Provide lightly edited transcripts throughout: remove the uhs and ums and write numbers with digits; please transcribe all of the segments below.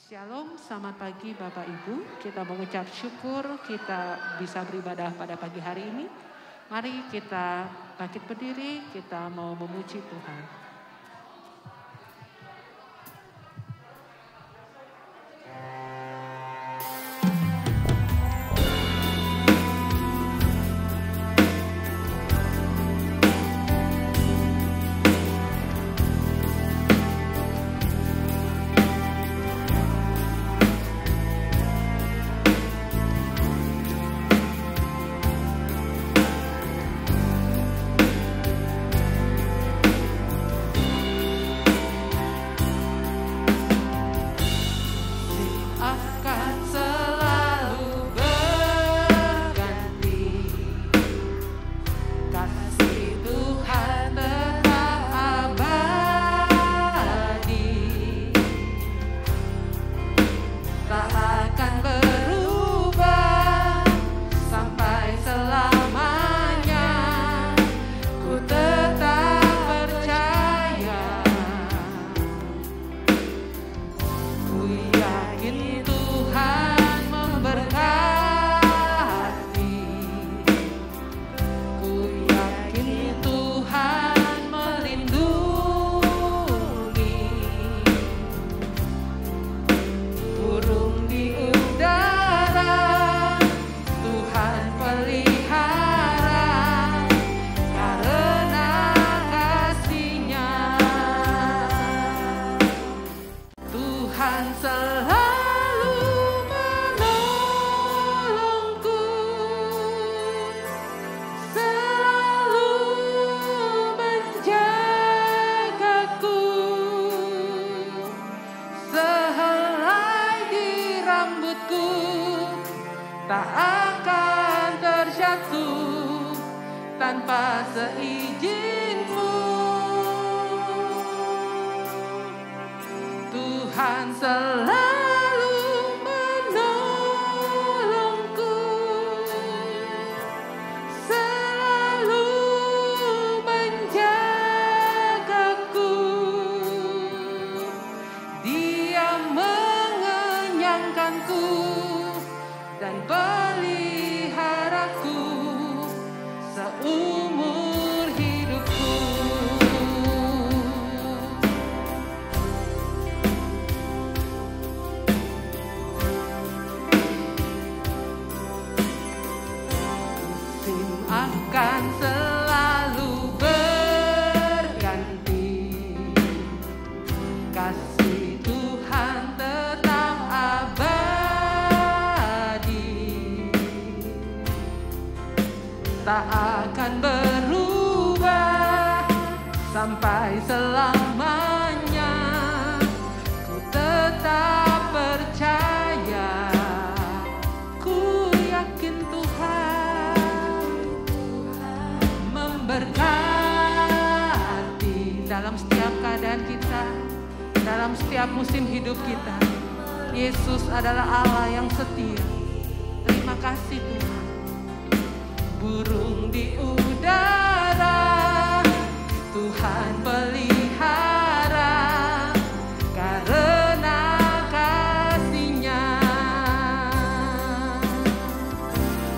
Shalom, selamat pagi Bapak Ibu. Kita mengucap syukur kita bisa beribadah pada pagi hari ini. Mari kita bangkit berdiri, kita mau memuji Tuhan. Tak akan terjatuh tanpa seizin-Mu. Tuhan selalu menolongku, selalu menjagaku. Dia mengenyangkanku dan peliharaku seumur hidupku. Musim akan selalu berganti, kasih Tuhan tetap abadi, tak akan berubah sampai selamanya. Ku tetap percaya, ku yakin Tuhan memberkati dalam setiap keadaan kita, dalam setiap musim hidup kita. Yesus adalah Allah yang setia. Terima kasih Tuhan. Burung di udara Tuhan pelihara karena kasih-Nya.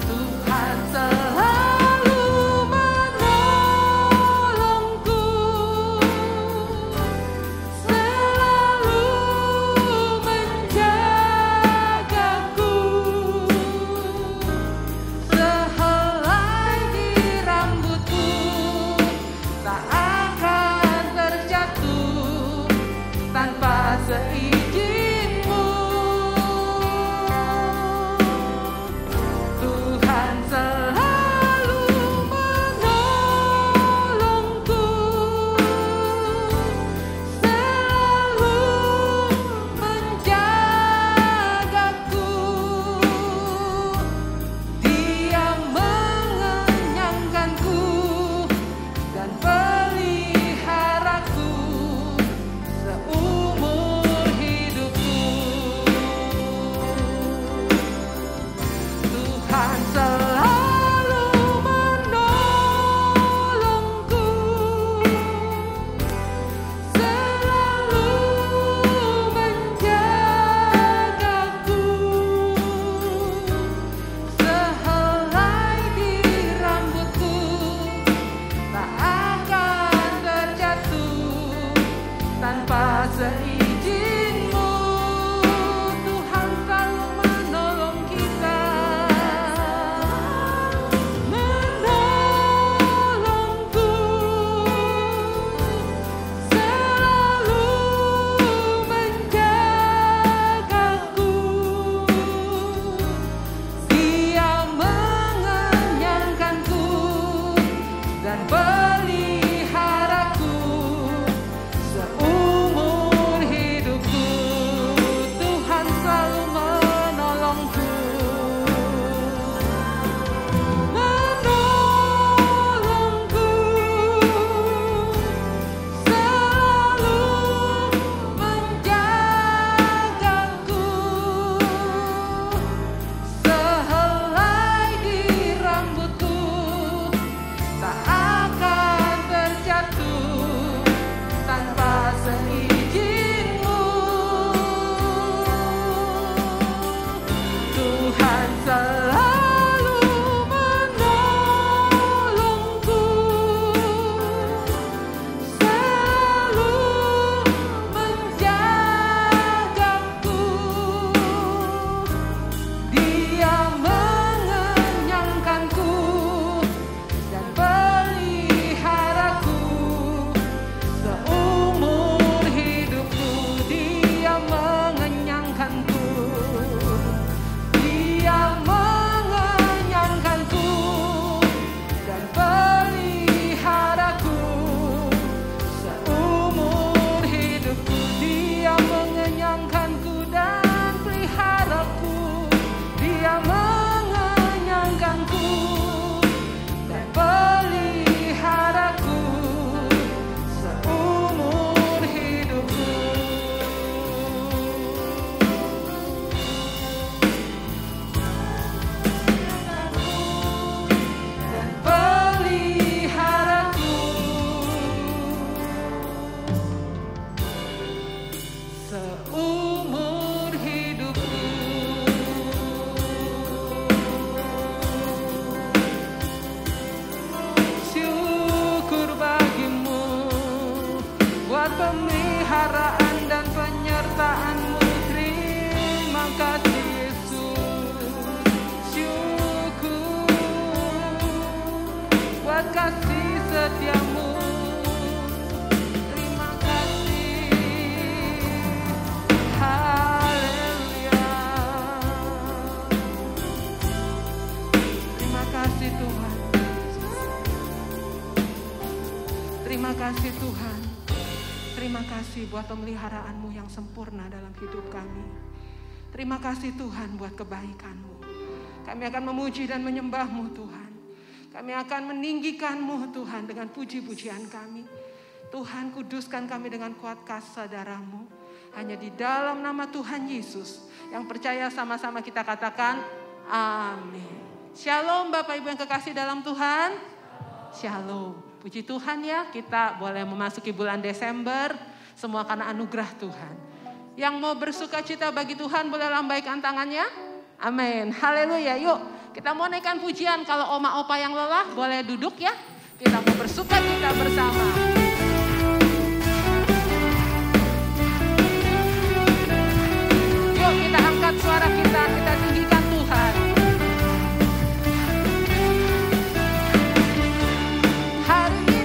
Tuhan selalu menolongku, selalu menjagaku. Sehelai di rambutku buat pemeliharaan dan penyertaan-Mu. Terima kasih Yesus, syukur buat kasih setia-Mu. Terima kasih, haleluya. Terima kasih Tuhan. Terima kasih Tuhan. Terima kasih buat pemeliharaan-Mu yang sempurna dalam hidup kami. Terima kasih Tuhan buat kebaikan-Mu. Kami akan memuji dan menyembah-Mu Tuhan. Kami akan meninggikan-Mu Tuhan dengan puji-pujian kami. Tuhan, kuduskan kami dengan kuat kuasa darah-Mu. Hanya di dalam nama Tuhan Yesus yang percaya sama-sama kita katakan amin. Shalom Bapak Ibu yang kekasih dalam Tuhan. Shalom. Puji Tuhan ya, kita boleh memasuki bulan Desember, semua karena anugerah Tuhan. Yang mau bersuka cita bagi Tuhan boleh lambaikan tangannya. Amin. Haleluya. Yuk, kita mau naikkan pujian. Kalau oma opa yang lelah boleh duduk ya. Kita mau bersuka cita bersama. Yuk kita angkat suara kita tinggikan Tuhan. Hari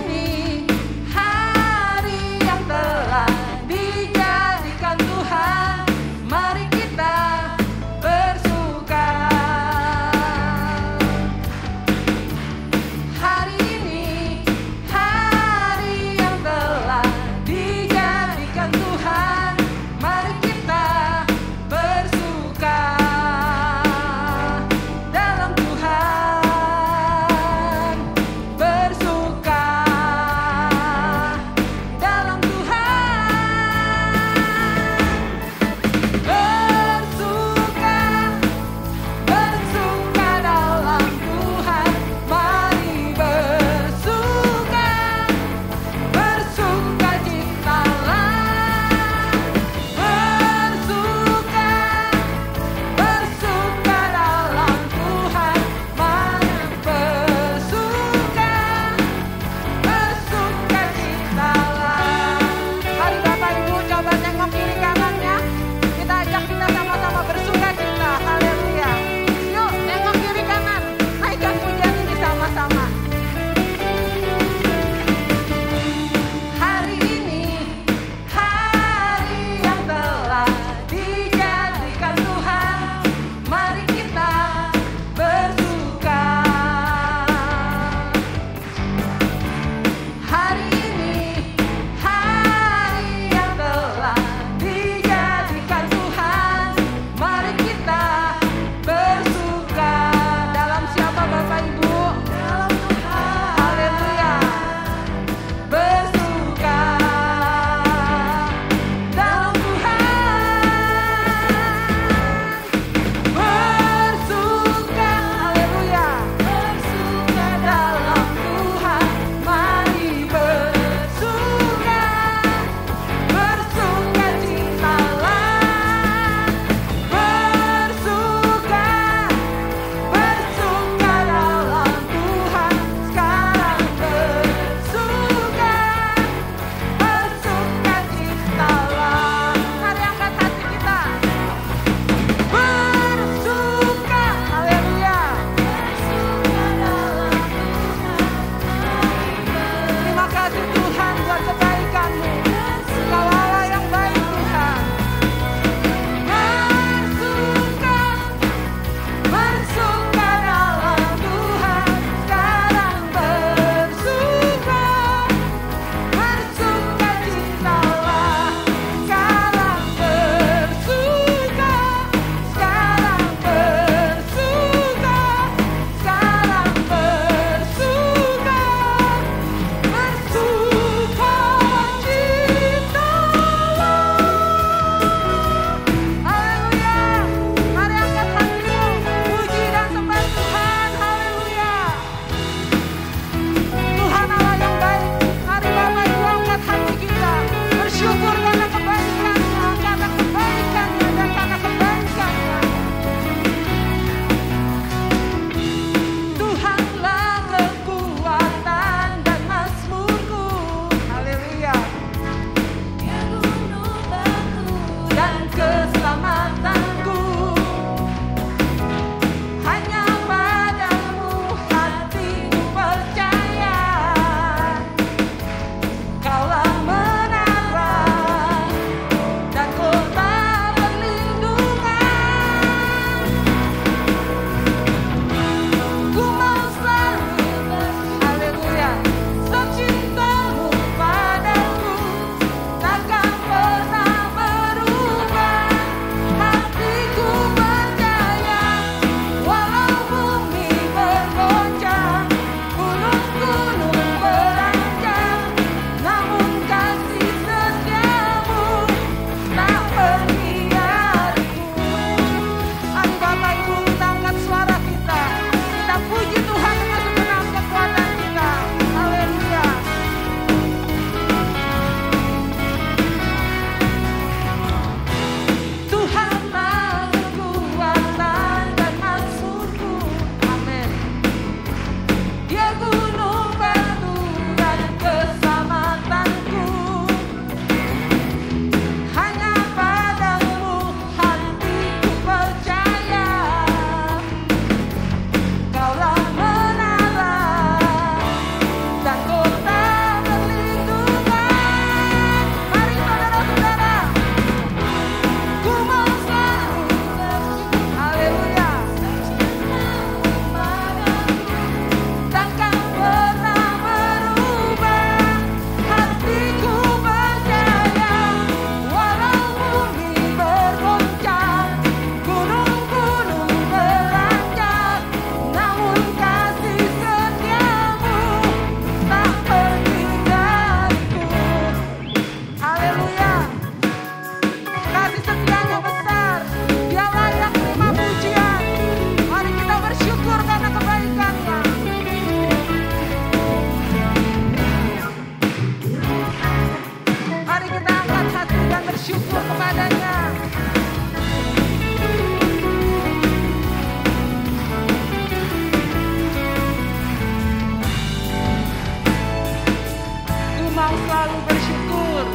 mau selalu bersyukur.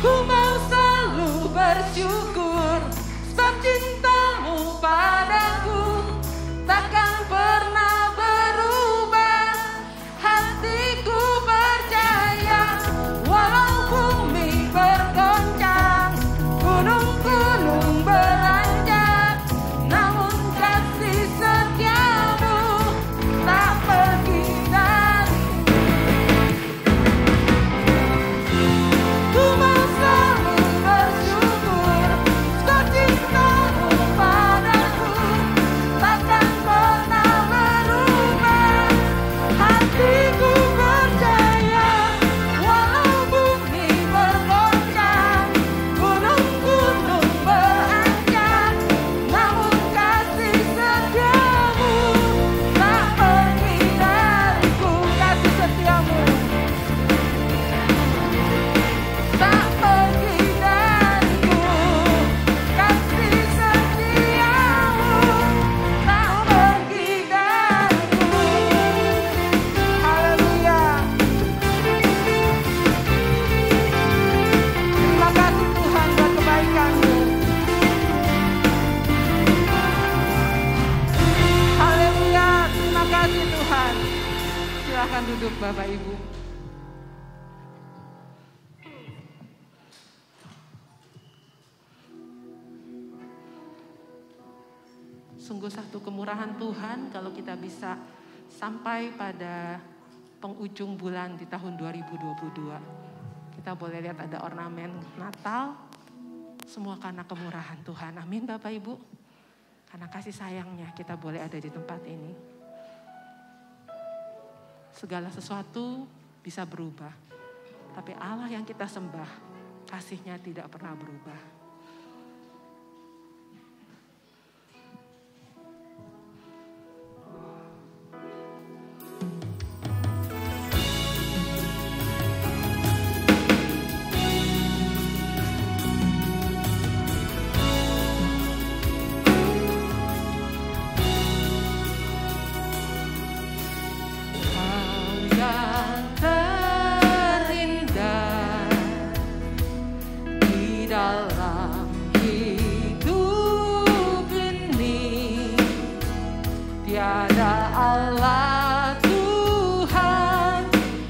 Ku mau selalu bersyukur, sebab cintamu padaku takkan pernah berubah. Hatiku percaya, walau bumi bergoncang, gunung-gunung beranjak, namun kasih setiamu tak pergi dariku. Ku mau selalu bersyukur, sebab cintamu padaku takkan pernah berubah. Hatiku percaya, walau bumi bergoncang, gunung-gunung beranjak, namun kasih setiamu tak pergi dariku. Kasih setiamu tak pergi dariku. Kasih setiamu tak pergi dariku. Haleluya. Terima kasih Tuhan buat kebaikan-Mu. Haleluya. Terima kasih Tuhan. Silakan duduk Bapak Ibu. Sungguh satu kemurahan Tuhan kalau kita bisa sampai pada penghujung bulan di tahun 2022. Kita boleh lihat ada ornamen Natal, semua karena kemurahan Tuhan. Amin Bapak Ibu. Karena kasih sayangnya kita boleh ada di tempat ini. Segala sesuatu bisa berubah, tapi Allah yang kita sembah, kasih-Nya tidak pernah berubah.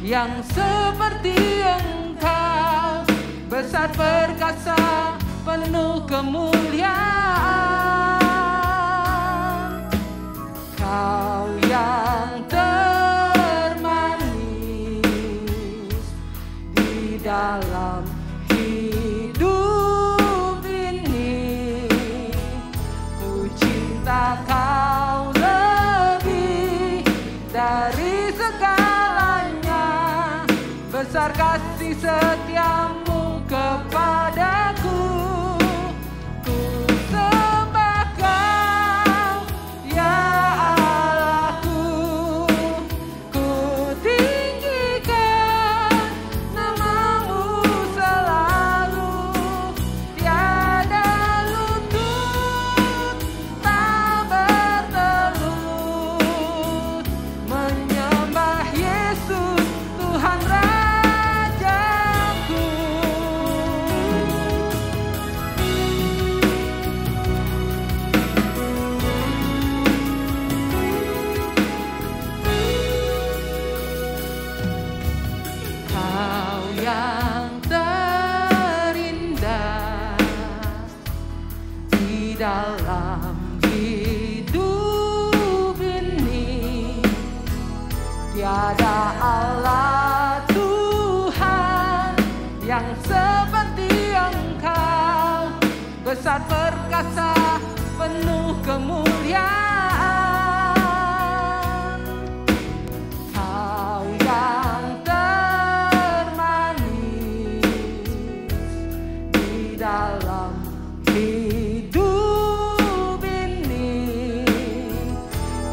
Yang seperti Engkau, besar perkasa, penuh kemuliaan. Kau yang termanis di dalam hidup ini, ku cinta Kau lebih dari segalanya. Besar kasih setiamu kepadaku, ku sembah Kau ya Allahku, ku tinggikan nama-Mu selalu, tiada lutut tak bertelut, menyembah Yesus Tuhan Rajaku. Kau yang terindah di dalam hidup ini, tiada Allah Tuhan yang seperti Engkau, besar perkasa, penuh kemuliaan. Kau yang termanis di dalam hidup ini,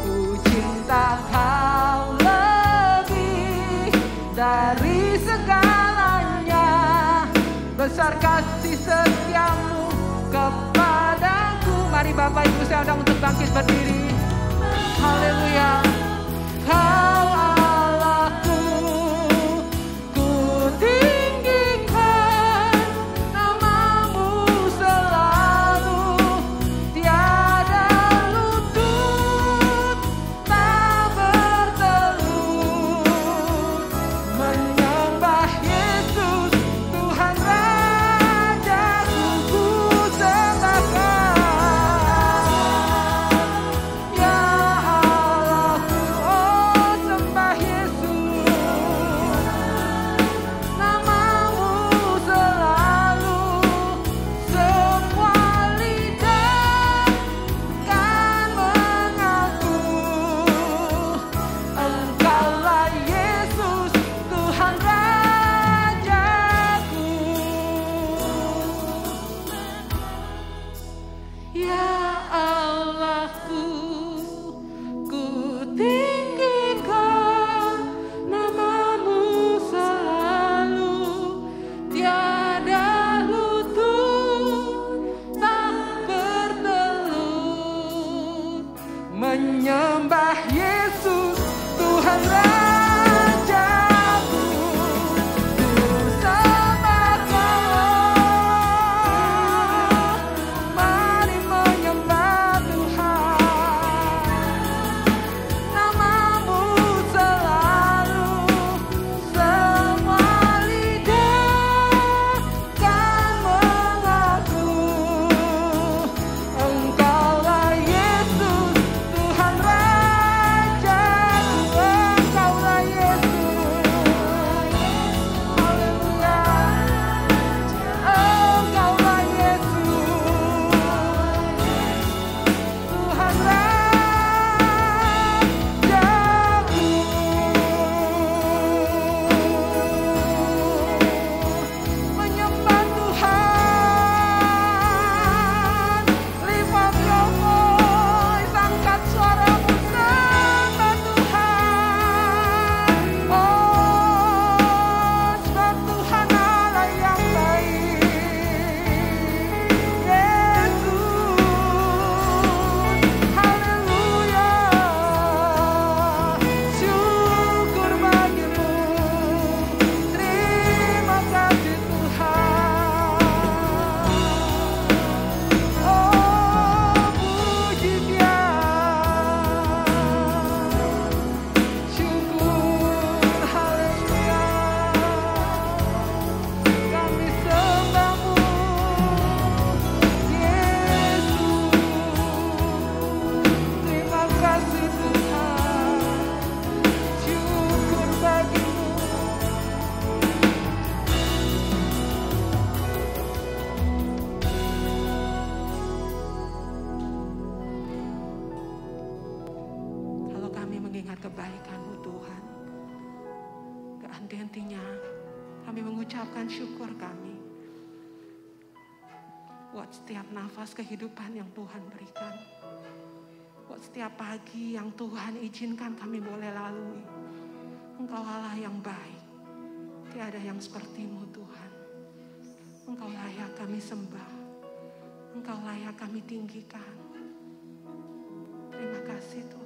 ku cinta Kau lebih dari segalanya. Besar kasih setiamu kepadaku. Mari Bapak Ibu saya undang untuk bangkit berdiri. Haleluya. Kau Allahku, waktunya kami mengucapkan syukur kami buat setiap nafas kehidupan yang Tuhan berikan. Buat setiap pagi yang Tuhan izinkan kami boleh lalui. Engkau Allah yang baik. Tiada yang seperti-Mu Tuhan. Engkau layak kami sembah. Engkau layak kami tinggikan. Terima kasih Tuhan.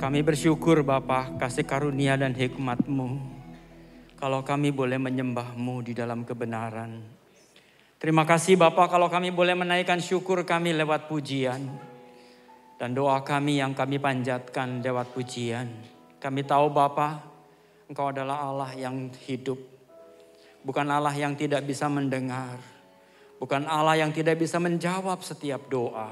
Kami bersyukur Bapa kasih karunia dan hikmat-Mu. Kalau kami boleh menyembah-Mu di dalam kebenaran. Terima kasih Bapa kalau kami boleh menaikkan syukur kami lewat pujian. Dan doa kami yang kami panjatkan lewat pujian. Kami tahu Bapa, Engkau adalah Allah yang hidup. Bukan Allah yang tidak bisa mendengar. Bukan Allah yang tidak bisa menjawab setiap doa.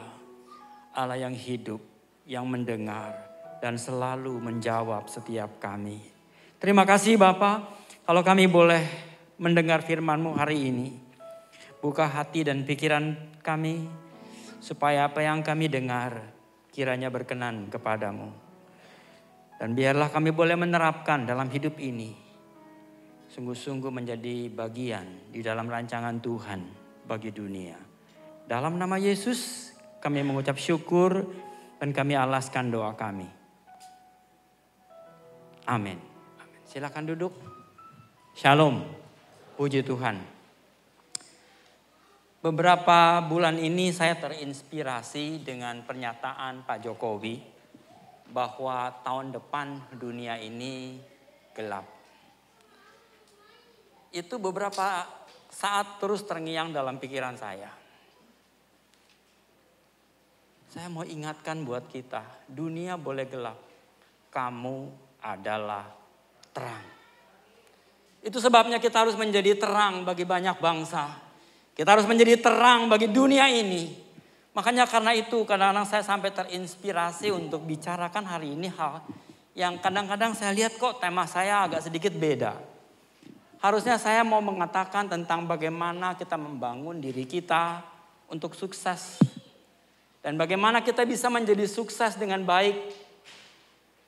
Allah yang hidup, yang mendengar, dan selalu menjawab setiap kami. Terima kasih Bapa, kalau kami boleh mendengar firman-Mu hari ini. Buka hati dan pikiran kami, supaya apa yang kami dengar kiranya berkenan kepadamu. Dan biarlah kami boleh menerapkan dalam hidup ini. Sungguh-sungguh menjadi bagian di dalam rancangan Tuhan bagi dunia. Dalam nama Yesus kami mengucap syukur dan kami alaskan doa kami. Amin. Silakan duduk. Shalom. Puji Tuhan. Beberapa bulan ini saya terinspirasi dengan pernyataan Pak Jokowi bahwa tahun depan dunia ini gelap. Itu beberapa saat terus terngiang dalam pikiran saya. Saya mau ingatkan buat kita, dunia boleh gelap, kamu adalah terang. Itu sebabnya kita harus menjadi terang bagi banyak bangsa. Kita harus menjadi terang bagi dunia ini. Makanya karena itu kadang-kadang saya sampai terinspirasi untuk bicarakan hari ini hal yang kadang-kadang saya lihat kok tema saya agak sedikit beda. Harusnya saya mau mengatakan tentang bagaimana kita membangun diri kita untuk sukses. Dan bagaimana kita bisa menjadi sukses dengan baik.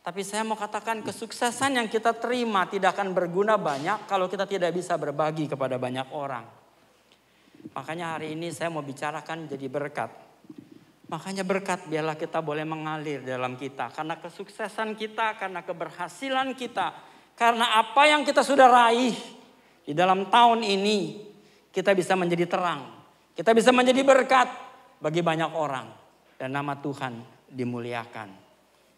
Tapi saya mau katakan kesuksesan yang kita terima tidak akan berguna banyak kalau kita tidak bisa berbagi kepada banyak orang. Makanya hari ini saya mau bicarakan jadi berkat. Makanya berkat biarlah kita boleh mengalir dalam kita. Karena kesuksesan kita, karena keberhasilan kita. Karena apa yang kita sudah raih di dalam tahun ini. Kita bisa menjadi terang. Kita bisa menjadi berkat bagi banyak orang. Dan nama Tuhan dimuliakan.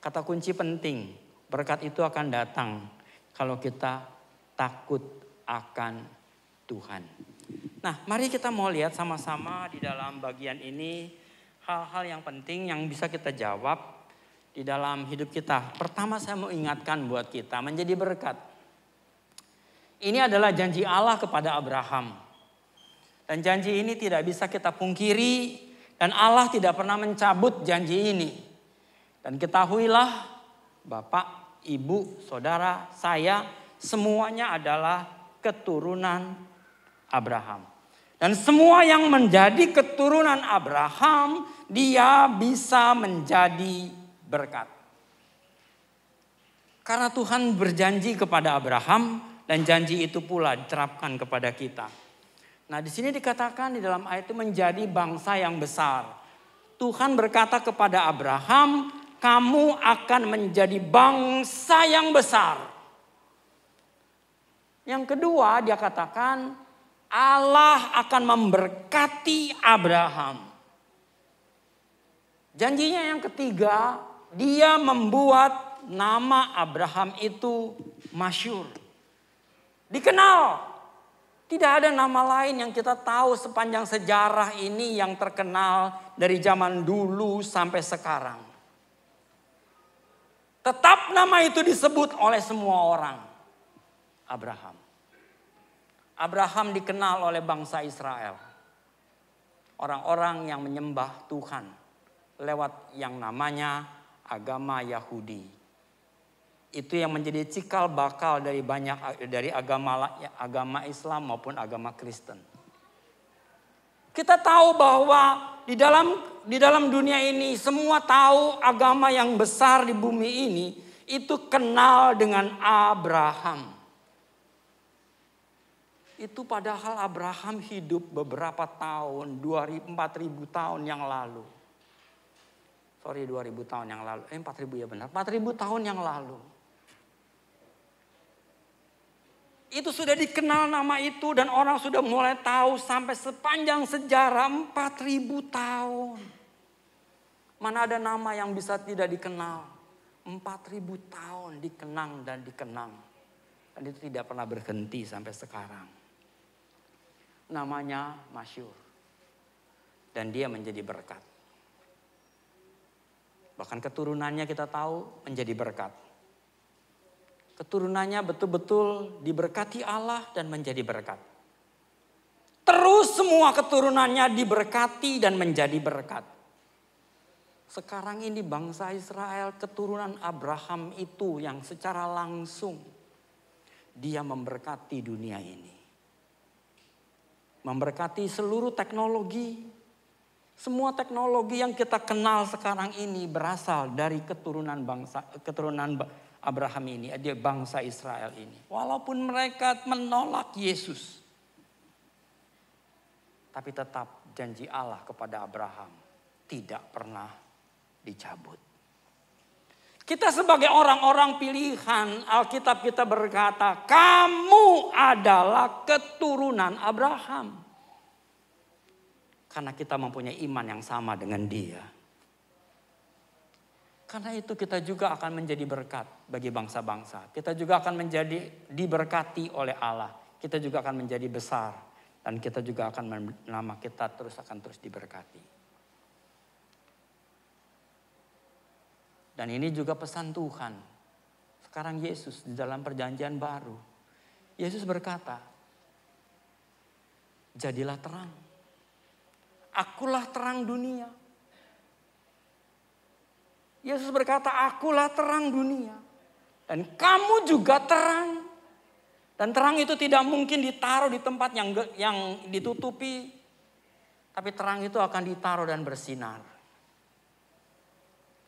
Kata kunci penting, berkat itu akan datang kalau kita takut akan Tuhan. Nah, mari kita mau lihat sama-sama di dalam bagian ini hal-hal yang penting yang bisa kita jawab di dalam hidup kita. Pertama saya mau ingatkan buat kita menjadi berkat. Ini adalah janji Allah kepada Abraham. Dan janji ini tidak bisa kita pungkiri dan Allah tidak pernah mencabut janji ini. Dan ketahuilah Bapak, Ibu, Saudara, saya semuanya adalah keturunan Abraham. Dan semua yang menjadi keturunan Abraham, dia bisa menjadi berkat. Karena Tuhan berjanji kepada Abraham dan janji itu pula diterapkan kepada kita. Nah, di sini dikatakan di dalam ayat itu menjadi bangsa yang besar. Tuhan berkata kepada Abraham, kamu akan menjadi bangsa yang besar. Yang kedua dia katakan Allah akan memberkati Abraham. Janjinya yang ketiga, dia membuat nama Abraham itu masyhur. Dikenal. Tidak ada nama lain yang kita tahu sepanjang sejarah ini yang terkenal dari zaman dulu sampai sekarang. Tetap nama itu disebut oleh semua orang. Abraham. Abraham dikenal oleh bangsa Israel. Orang-orang yang menyembah Tuhan lewat yang namanya agama Yahudi. Itu yang menjadi cikal bakal dari agama Islam maupun agama Kristen. Kita tahu bahwa di dalam dunia ini semua tahu agama yang besar di bumi ini itu kenal dengan Abraham. Itu padahal Abraham hidup beberapa tahun, 4.000 tahun yang lalu. Sorry 2.000 tahun yang lalu, 4.000 ya benar, 4.000 tahun yang lalu. Itu sudah dikenal nama itu dan orang sudah mulai tahu sampai sepanjang sejarah 4.000 tahun. Mana ada nama yang bisa tidak dikenal? 4.000 tahun dikenang dan dikenang. Dan itu tidak pernah berhenti sampai sekarang. Namanya masyhur. Dan dia menjadi berkat. Bahkan keturunannya kita tahu menjadi berkat. Keturunannya betul-betul diberkati Allah dan menjadi berkat. Terus semua keturunannya diberkati dan menjadi berkat. Sekarang ini bangsa Israel, keturunan Abraham itu yang secara langsung dia memberkati dunia ini. Memberkati seluruh teknologi. Semua teknologi yang kita kenal sekarang ini berasal dari keturunan Abraham ini, dia bangsa Israel ini. Walaupun mereka menolak Yesus, tapi tetap janji Allah kepada Abraham tidak pernah dicabut. Kita sebagai orang-orang pilihan, Alkitab kita berkata, kamu adalah keturunan Abraham. Karena kita mempunyai iman yang sama dengan dia. Karena itu kita juga akan menjadi berkat bagi bangsa-bangsa. Kita juga akan menjadi diberkati oleh Allah. Kita juga akan menjadi besar. Dan kita juga akan nama kita akan terus diberkati. Dan ini juga pesan Tuhan. Sekarang Yesus di dalam perjanjian baru. Yesus berkata, jadilah terang. Akulah terang dunia. Yesus berkata, akulah terang dunia. Dan kamu juga terang. Dan terang itu tidak mungkin ditaruh di tempat yang ditutupi. Tapi terang itu akan ditaruh dan bersinar.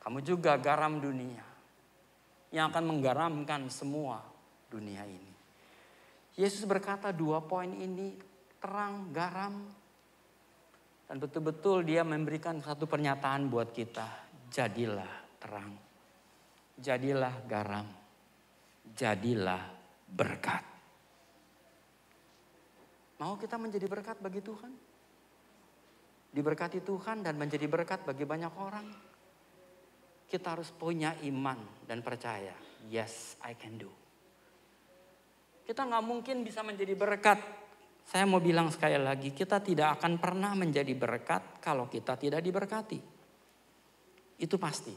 Kamu juga garam dunia. Yang akan menggaramkan semua dunia ini. Yesus berkata 2 poin ini. Terang, garam. Dan betul-betul dia memberikan satu pernyataan buat kita. Jadilah terang. Jadilah garam. Jadilah berkat. Mau kita menjadi berkat bagi Tuhan? Diberkati Tuhan dan menjadi berkat bagi banyak orang. Kita harus punya iman dan percaya. Yes, I can do. Kita gak mungkin bisa menjadi berkat. Saya mau bilang sekali lagi, kita tidak akan pernah menjadi berkat kalau kita tidak diberkati. Itu pasti.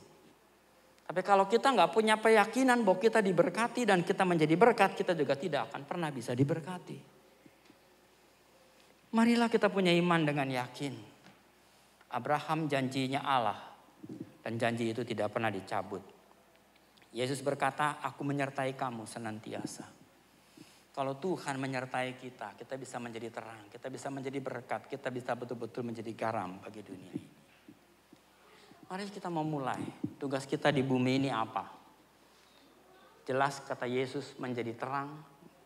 Tapi kalau kita nggak punya keyakinan bahwa kita diberkati dan kita menjadi berkat, kita juga tidak akan pernah bisa diberkati. Marilah kita punya iman dengan yakin. Abraham janjinya Allah dan janji itu tidak pernah dicabut. Yesus berkata, aku menyertai kamu senantiasa. Kalau Tuhan menyertai kita, kita bisa menjadi terang, kita bisa menjadi berkat, kita bisa betul-betul menjadi garam bagi dunia ini. Mari kita mau mulai. Tugas kita di bumi ini apa? Jelas kata Yesus, menjadi terang,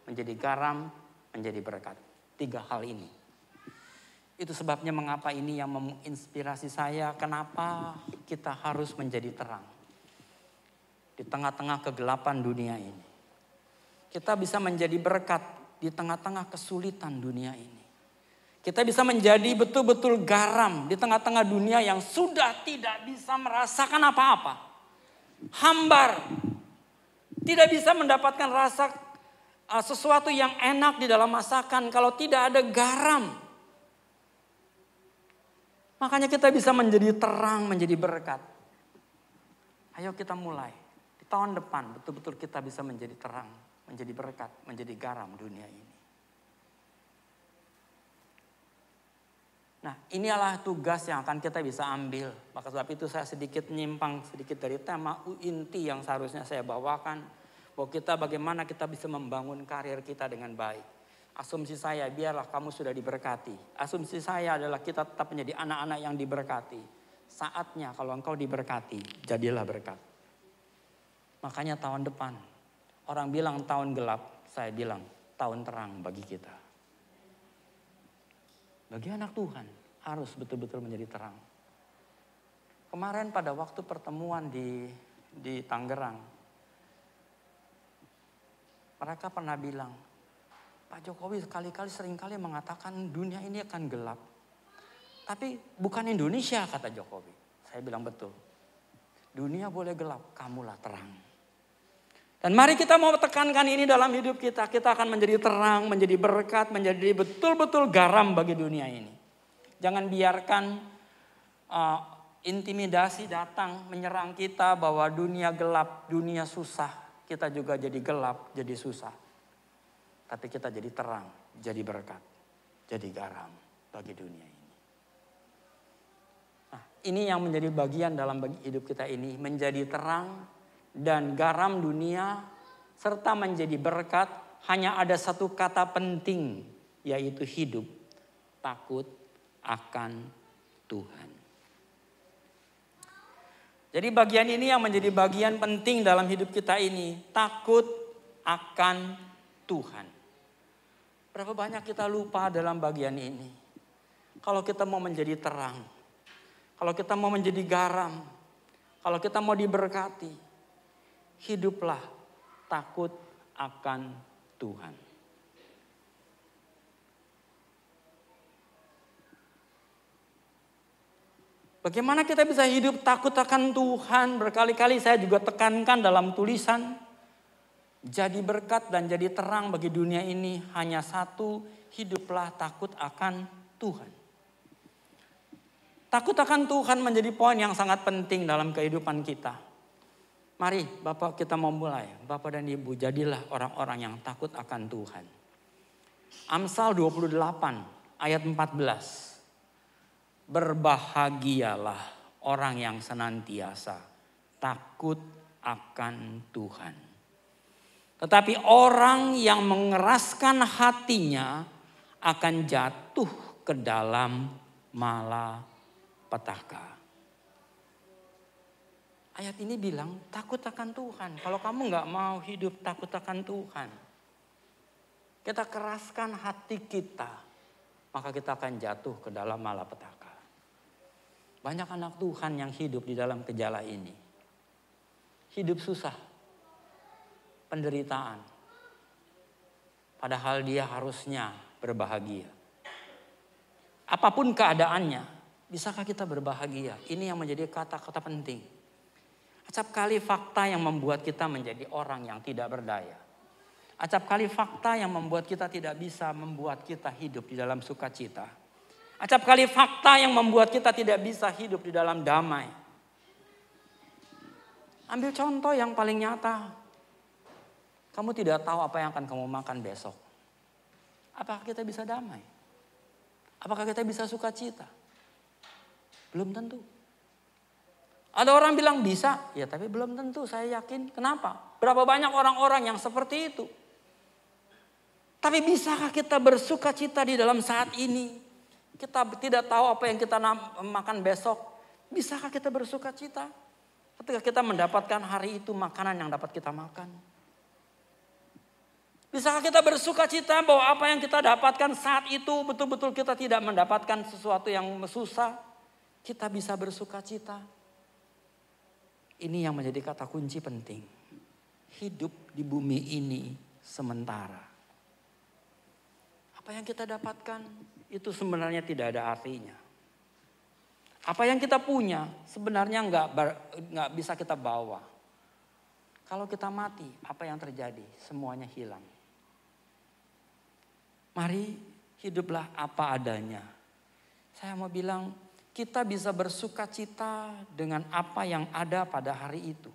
menjadi garam, menjadi berkat. 3 hal ini. Itu sebabnya mengapa ini yang menginspirasi saya, kenapa kita harus menjadi terang. Di tengah-tengah kegelapan dunia ini. Kita bisa menjadi berkat di tengah-tengah kesulitan dunia ini. Kita bisa menjadi betul-betul garam di tengah-tengah dunia yang sudah tidak bisa merasakan apa-apa. Hambar. Tidak bisa mendapatkan rasa sesuatu yang enak di dalam masakan kalau tidak ada garam. Makanya kita bisa menjadi terang, menjadi berkat. Ayo kita mulai. Di tahun depan betul-betul kita bisa menjadi terang, menjadi berkat, menjadi garam dunia ini. Nah, inilah tugas yang akan kita bisa ambil. Maka sebab itu saya sedikit menyimpang sedikit dari tema inti yang seharusnya saya bawakan. Bahwa kita bagaimana kita bisa membangun karir kita dengan baik. Asumsi saya, biarlah kamu sudah diberkati. Asumsi saya adalah kita tetap menjadi anak-anak yang diberkati. Saatnya kalau engkau diberkati, jadilah berkat. Makanya tahun depan, orang bilang tahun gelap, saya bilang tahun terang bagi kita. Bagi anak Tuhan harus betul-betul menjadi terang. Kemarin pada waktu pertemuan di Tangerang, mereka pernah bilang, Pak Jokowi seringkali mengatakan dunia ini akan gelap. Tapi bukan Indonesia kata Jokowi. Saya bilang betul. Dunia boleh gelap, kamulah terang. Dan mari kita mau tekankan ini dalam hidup kita. Kita akan menjadi terang, menjadi berkat, menjadi betul-betul garam bagi dunia ini. Jangan biarkan intimidasi datang menyerang kita bahwa dunia gelap, dunia susah. kita juga jadi gelap, jadi susah. Tapi kita jadi terang, jadi berkat, jadi garam bagi dunia ini. Nah, ini yang menjadi bagian dalam hidup kita ini, menjadi terang dan garam dunia, serta menjadi berkat. Hanya ada satu kata penting, yaitu hidup, takut akan Tuhan. Jadi bagian ini yang menjadi bagian penting dalam hidup kita ini, takut akan Tuhan. Berapa banyak kita lupa dalam bagian ini. Kalau kita mau menjadi terang, kalau kita mau menjadi garam, kalau kita mau diberkati, hiduplah takut akan Tuhan. Bagaimana kita bisa hidup takut akan Tuhan? Berkali-kali saya juga tekankan dalam tulisan. Jadi berkat dan jadi terang bagi dunia ini hanya satu, hiduplah takut akan Tuhan. Takut akan Tuhan menjadi poin yang sangat penting dalam kehidupan kita. Mari Bapak kita mau mulai. Bapak dan Ibu jadilah orang-orang yang takut akan Tuhan. Amsal 28 ayat 14. Berbahagialah orang yang senantiasa takut akan Tuhan. Tetapi orang yang mengeraskan hatinya akan jatuh ke dalam malapetaka. Ayat ini bilang takut akan Tuhan. Kalau kamu gak mau hidup takut akan Tuhan, kita keraskan hati kita, maka kita akan jatuh ke dalam malapetaka. Banyak anak Tuhan yang hidup di dalam gejala ini. Hidup susah, penderitaan. Padahal dia harusnya berbahagia. Apapun keadaannya, bisakah kita berbahagia? Ini yang menjadi kata-kata penting. Acap kali fakta yang membuat kita menjadi orang yang tidak berdaya. Acap kali fakta yang membuat kita tidak bisa membuat kita hidup di dalam sukacita. Acap kali fakta yang membuat kita tidak bisa hidup di dalam damai. Ambil contoh yang paling nyata. Kamu tidak tahu apa yang akan kamu makan besok. Apakah kita bisa damai? Apakah kita bisa sukacita? Belum tentu. Ada orang bilang bisa, ya tapi belum tentu, saya yakin. Kenapa? Berapa banyak orang-orang yang seperti itu. Tapi bisakah kita bersukacita di dalam saat ini? Kita tidak tahu apa yang kita makan besok. Bisakah kita bersukacita ketika kita mendapatkan hari itu makanan yang dapat kita makan? Bisakah kita bersukacita bahwa apa yang kita dapatkan saat itu betul-betul kita tidak mendapatkan sesuatu yang susah? Kita bisa bersukacita. Ini yang menjadi kata kunci penting. Hidup di bumi ini sementara. Apa yang kita dapatkan itu sebenarnya tidak ada artinya. Apa yang kita punya sebenarnya nggak bisa kita bawa. Kalau kita mati, apa yang terjadi? Semuanya hilang. Mari hiduplah apa adanya. Saya mau bilang, kita bisa bersukacita dengan apa yang ada pada hari itu.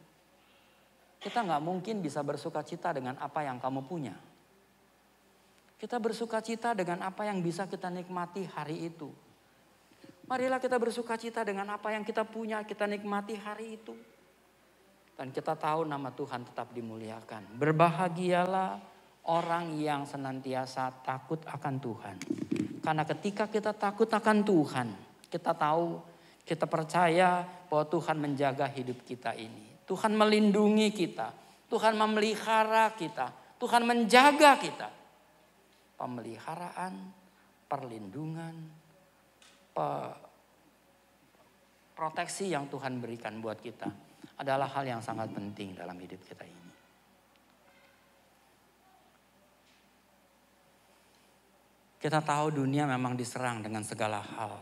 Kita nggak mungkin bisa bersukacita dengan apa yang kamu punya. Kita bersukacita dengan apa yang bisa kita nikmati hari itu. Marilah kita bersukacita dengan apa yang kita punya, kita nikmati hari itu. Dan kita tahu nama Tuhan tetap dimuliakan. Berbahagialah orang yang senantiasa takut akan Tuhan. Karena ketika kita takut akan Tuhan, kita tahu, kita percaya bahwa Tuhan menjaga hidup kita ini. Tuhan melindungi kita. Tuhan memelihara kita. Tuhan menjaga kita. Pemeliharaan, perlindungan, proteksi yang Tuhan berikan buat kita adalah hal yang sangat penting dalam hidup kita ini. Kita tahu dunia memang diserang dengan segala hal.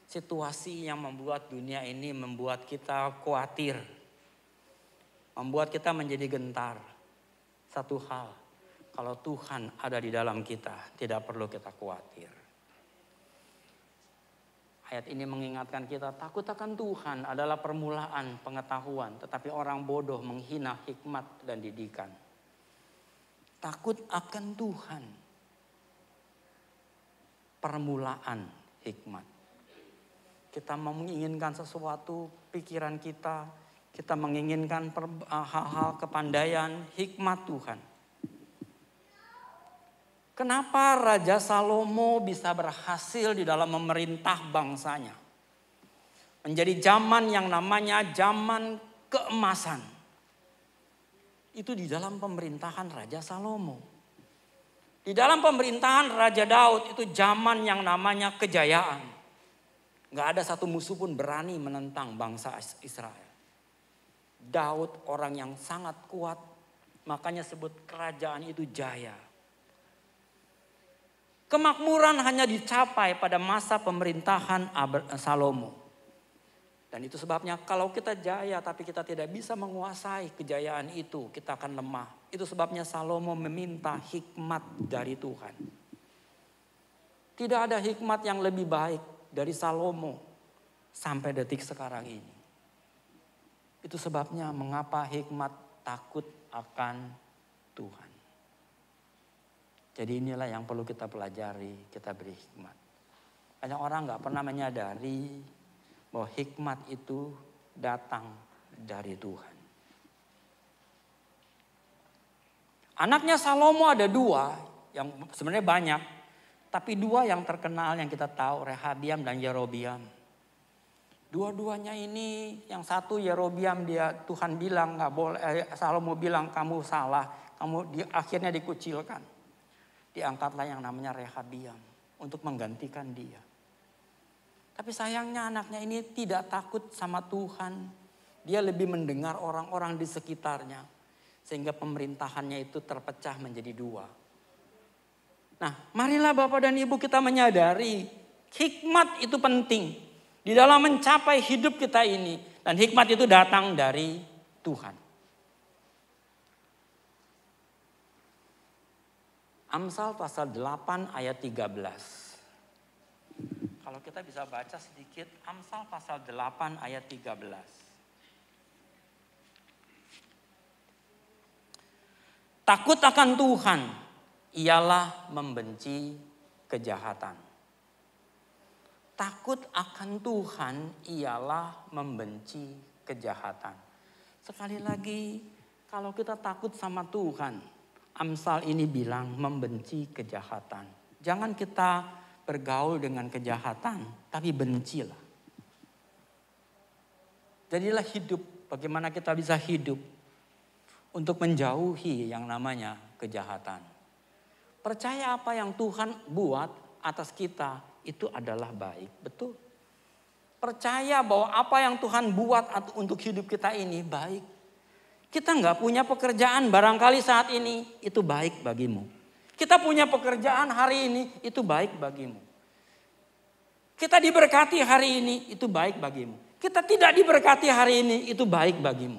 Situasi yang membuat dunia ini membuat kita khawatir. Membuat kita menjadi gentar. Satu hal, kalau Tuhan ada di dalam kita, tidak perlu kita khawatir. Ayat ini mengingatkan kita, takut akan Tuhan adalah permulaan pengetahuan, tetapi orang bodoh menghina hikmat dan didikan. Takut akan Tuhan, permulaan hikmat. Kita menginginkan sesuatu, pikiran kita menginginkan hal-hal kepandaian, hikmat Tuhan. Kenapa Raja Salomo bisa berhasil di dalam memerintah bangsanya? Menjadi zaman yang namanya zaman keemasan. Itu di dalam pemerintahan Raja Salomo. Di dalam pemerintahan Raja Daud itu zaman yang namanya kejayaan. Gak ada satu musuh pun berani menentang bangsa Israel. Daud orang yang sangat kuat, makanya sebut kerajaan itu jaya. Kemakmuran hanya dicapai pada masa pemerintahan Salomo. Dan itu sebabnya kalau kita jaya tapi kita tidak bisa menguasai kejayaan itu, kita akan lemah. Itu sebabnya Salomo meminta hikmat dari Tuhan. Tidak ada hikmat yang lebih baik dari Salomo sampai detik sekarang ini. Itu sebabnya mengapa hikmat takut akan Tuhan. Jadi inilah yang perlu kita pelajari, kita beri hikmat. Banyak orang gak pernah menyadari bahwa hikmat itu datang dari Tuhan. Anaknya Salomo ada 2, yang sebenarnya banyak. Tapi 2 yang terkenal yang kita tahu, Rehabiam dan Yerobiam. Dua-duanya ini, yang satu Yerobiam Tuhan bilang gak boleh, Salomo bilang kamu salah, akhirnya dikucilkan. Diangkatlah yang namanya Rehabiam untuk menggantikan dia. Tapi sayangnya anaknya ini tidak takut sama Tuhan. Dia lebih mendengar orang-orang di sekitarnya. Sehingga pemerintahannya itu terpecah menjadi 2. Nah, marilah Bapak dan Ibu kita menyadari hikmat itu penting. Di dalam mencapai hidup kita ini. Dan hikmat itu datang dari Tuhan. Amsal pasal 8 ayat 13. Kalau kita bisa baca sedikit Amsal pasal 8 ayat 13. Takut akan Tuhan ialah membenci kejahatan. Takut akan Tuhan ialah membenci kejahatan. Sekali lagi, kalau kita takut sama Tuhan, Amsal ini bilang membenci kejahatan. Jangan kita bergaul dengan kejahatan, tapi bencilah. Jadilah hidup, bagaimana kita bisa hidup untuk menjauhi yang namanya kejahatan. Percaya apa yang Tuhan buat atas kita itu adalah baik, betul. Percaya bahwa apa yang Tuhan buat untuk hidup kita ini baik. Kita nggak punya pekerjaan barangkali saat ini, itu baik bagimu. Kita punya pekerjaan hari ini, itu baik bagimu. Kita diberkati hari ini, itu baik bagimu. Kita tidak diberkati hari ini, itu baik bagimu.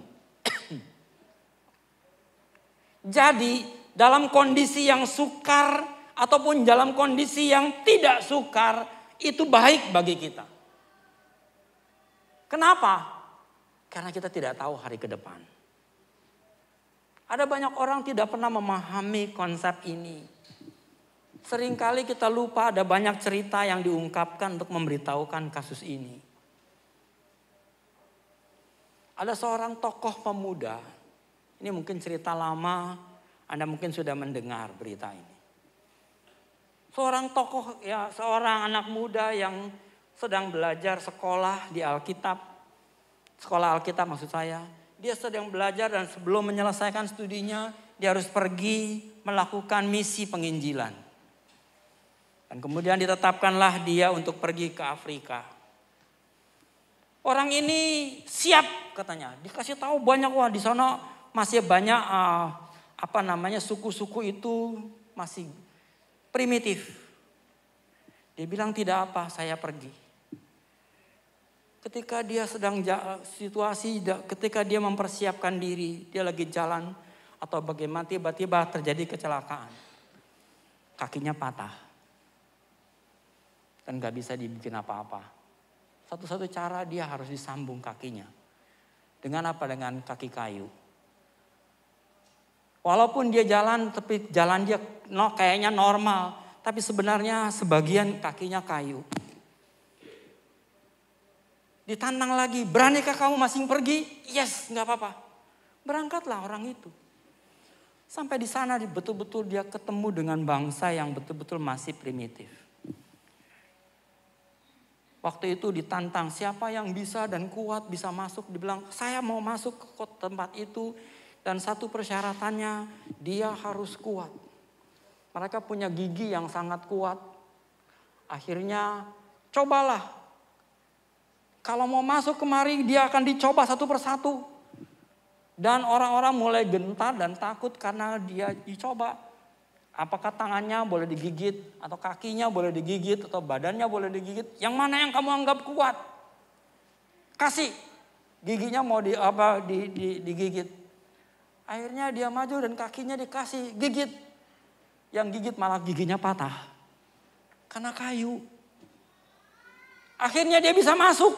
Jadi dalam kondisi yang sukar ataupun dalam kondisi yang tidak sukar, itu baik bagi kita. Kenapa? Karena kita tidak tahu hari ke depan. Ada banyak orang tidak pernah memahami konsep ini. Seringkali kita lupa ada banyak cerita yang diungkapkan untuk memberitahukan kasus ini. Ada seorang tokoh pemuda. Ini mungkin cerita lama, Anda mungkin sudah mendengar berita ini. Seorang tokoh, ya seorang anak muda yang sedang belajar sekolah di Alkitab. Sekolah Alkitab maksud saya. Dia sedang belajar dan sebelum menyelesaikan studinya, dia harus pergi melakukan misi penginjilan. Dan kemudian ditetapkanlah dia untuk pergi ke Afrika. Orang ini siap katanya, dikasih tahu banyak, wah di sana masih banyak suku-suku itu masih primitif. Dia bilang tidak apa, saya pergi. Ketika dia sedang ketika dia mempersiapkan diri, dia lagi jalan atau bagaimana tiba-tiba terjadi kecelakaan. Kakinya patah. Dan gak bisa dibikin apa-apa. Satu-satu cara dia harus disambung kakinya. Dengan apa? Dengan kaki kayu. Walaupun dia jalan, tapi jalan dia kayaknya normal. Tapi sebenarnya sebagian kakinya kayu. Ditantang lagi, beranikah kamu masing pergi? Yes, gak apa-apa. Berangkatlah orang itu. Sampai di sana betul-betul dia ketemu dengan bangsa yang betul-betul masih primitif. Waktu itu ditantang, siapa yang bisa dan kuat bisa masuk. Dibilang, saya mau masuk ke tempat itu. Dan satu persyaratannya, dia harus kuat. Mereka punya gigi yang sangat kuat. Akhirnya, cobalah. Kalau mau masuk kemari, dia akan dicoba satu persatu. Dan orang-orang mulai gentar dan takut karena dia dicoba. Apakah tangannya boleh digigit, atau kakinya boleh digigit, atau badannya boleh digigit. Yang mana yang kamu anggap kuat? Kasih. Giginya mau digigit. Akhirnya dia maju dan kakinya dikasih gigit. Yang gigit malah giginya patah. Karena kayu. Akhirnya dia bisa masuk.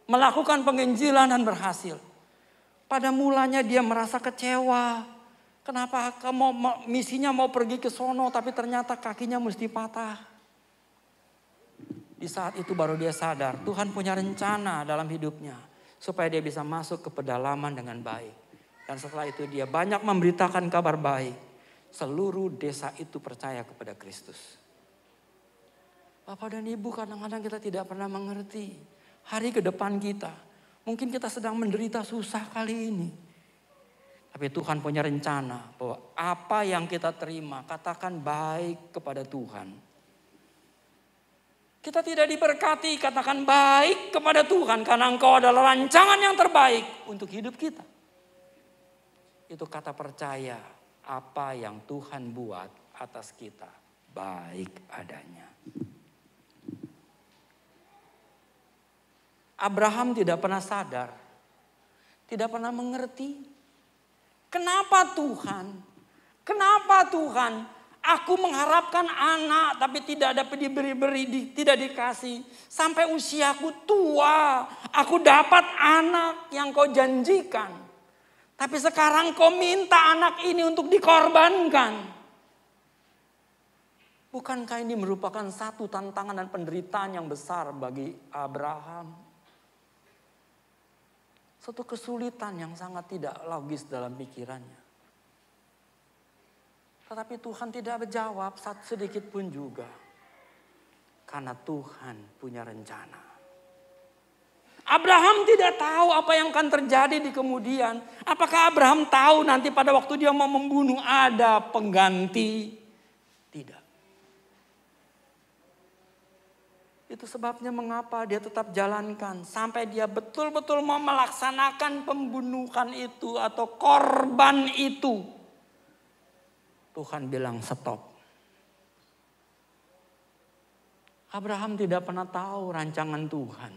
Melakukan penginjilan dan berhasil. Pada mulanya dia merasa kecewa. Kenapa misinya mau pergi ke sono tapi ternyata kakinya mesti patah. Di saat itu baru dia sadar Tuhan punya rencana dalam hidupnya. Supaya dia bisa masuk ke pedalaman dengan baik. Dan setelah itu dia banyak memberitakan kabar baik. Seluruh desa itu percaya kepada Kristus. Bapak dan Ibu, kadang-kadang kita tidak pernah mengerti. Hari ke depan kita. Mungkin kita sedang menderita susah kali ini. Tapi Tuhan punya rencana bahwa apa yang kita terima, katakan baik kepada Tuhan. Kita tidak diberkati, katakan baik kepada Tuhan. Karena Engkau adalah rancangan yang terbaik untuk hidup kita. Itu kata percaya apa yang Tuhan buat atas kita baik adanya. Abraham tidak pernah sadar, tidak pernah mengerti. Kenapa Tuhan? Aku mengharapkan anak tapi tidak dapat diberi, tidak dikasih. Sampai usiaku tua, aku dapat anak yang kau janjikan. Tapi sekarang kau minta anak ini untuk dikorbankan. Bukankah ini merupakan satu tantangan dan penderitaan yang besar bagi Abraham? Suatu kesulitan yang sangat tidak logis dalam pikirannya. Tetapi Tuhan tidak menjawab sedikit pun juga. Karena Tuhan punya rencana. Abraham tidak tahu apa yang akan terjadi di kemudian. Apakah Abraham tahu nanti pada waktu dia mau membunuh ada pengganti? Tidak. Itu sebabnya mengapa dia tetap jalankan. Sampai dia betul-betul mau melaksanakan pembunuhan itu atau korban itu. Tuhan bilang stop. Abraham tidak pernah tahu rancangan Tuhan.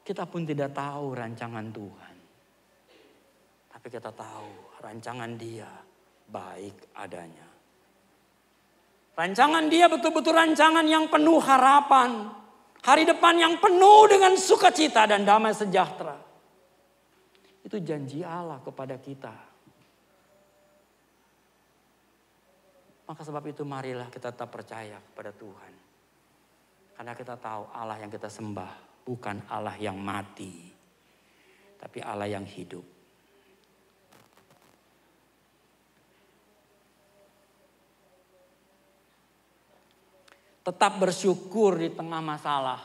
Kita pun tidak tahu rancangan Tuhan. Tapi kita tahu rancangan Dia baik adanya. Rancangan Dia betul-betul rancangan yang penuh harapan. Hari depan yang penuh dengan sukacita dan damai sejahtera. Itu janji Allah kepada kita. Maka sebab itu marilah kita tetap percaya kepada Tuhan. Karena kita tahu Allah yang kita sembah bukan Allah yang mati. Tapi Allah yang hidup. Tetap bersyukur di tengah masalah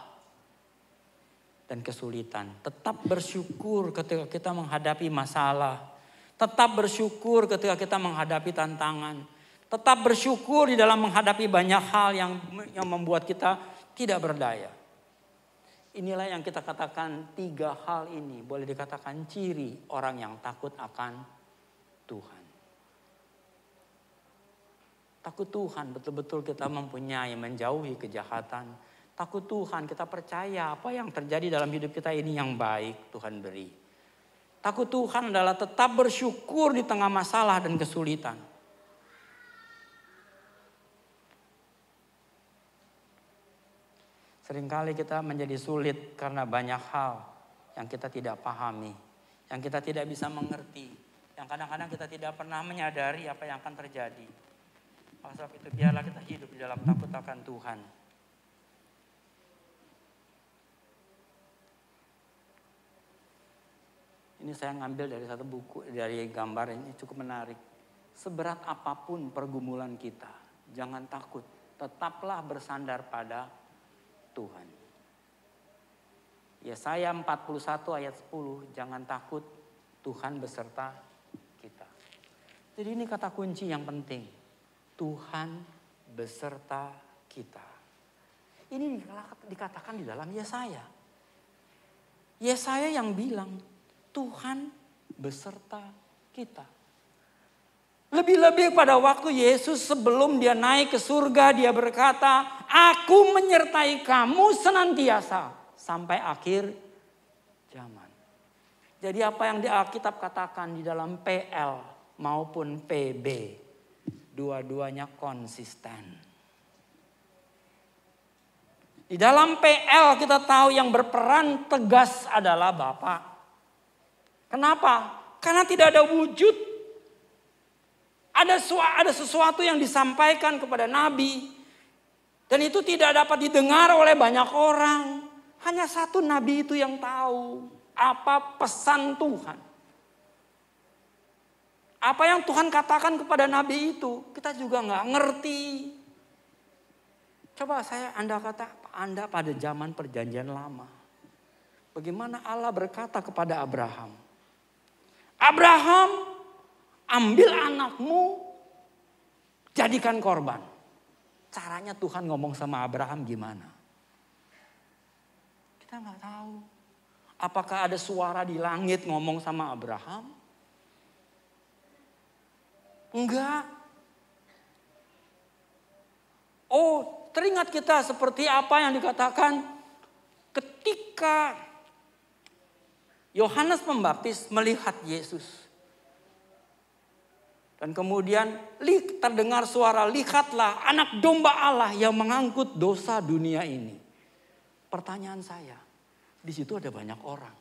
dan kesulitan. Tetap bersyukur ketika kita menghadapi masalah. Tetap bersyukur ketika kita menghadapi tantangan. Tetap bersyukur di dalam menghadapi banyak hal yang membuat kita tidak berdaya. Inilah yang kita katakan 3 hal ini. Boleh dikatakan ciri orang yang takut akan Tuhan. Takut Tuhan betul-betul kita mempunyai menjauhi kejahatan. Takut Tuhan kita percaya apa yang terjadi dalam hidup kita ini yang baik Tuhan beri. Takut Tuhan adalah tetap bersyukur di tengah masalah dan kesulitan. Seringkali kita menjadi sulit karena banyak hal yang kita tidak pahami, yang kita tidak bisa mengerti, yang kadang-kadang kita tidak pernah menyadari apa yang akan terjadi. Oleh sebab itu biarlah kita hidup di dalam takut akan Tuhan. Ini saya ngambil dari satu buku, dari gambar ini cukup menarik. Seberat apapun pergumulan kita, jangan takut, tetaplah bersandar pada Tuhan. Yesaya 41 ayat 10, jangan takut, Tuhan beserta kita. Jadi ini kata kunci yang penting, Tuhan beserta kita. Ini dikatakan di dalam Yesaya. Yesaya yang bilang, Tuhan beserta kita. Lebih-lebih pada waktu Yesus sebelum dia naik ke surga, dia berkata, aku menyertai kamu senantiasa sampai akhir zaman. Jadi apa yang di Alkitab katakan di dalam PL maupun PB, dua-duanya konsisten. Di dalam PL kita tahu yang berperan tegas adalah Bapa. Kenapa? Karena tidak ada wujud. Ada sesuatu yang disampaikan kepada Nabi. Dan itu tidak dapat didengar oleh banyak orang. Hanya satu Nabi itu yang tahu apa pesan Tuhan. Apa yang Tuhan katakan kepada Nabi itu kita juga nggak ngerti. Coba Anda pada zaman perjanjian lama. Bagaimana Allah berkata kepada Abraham. Abraham, ambil anakmu, jadikan korban. Caranya Tuhan ngomong sama Abraham gimana? Kita nggak tahu. Apakah ada suara di langit ngomong sama Abraham? Enggak. Oh, teringat kita seperti apa yang dikatakan ketika Yohanes Pembaptis melihat Yesus. Dan kemudian terdengar suara, lihatlah anak domba Allah yang mengangkut dosa dunia ini. Pertanyaan saya, di situ ada banyak orang.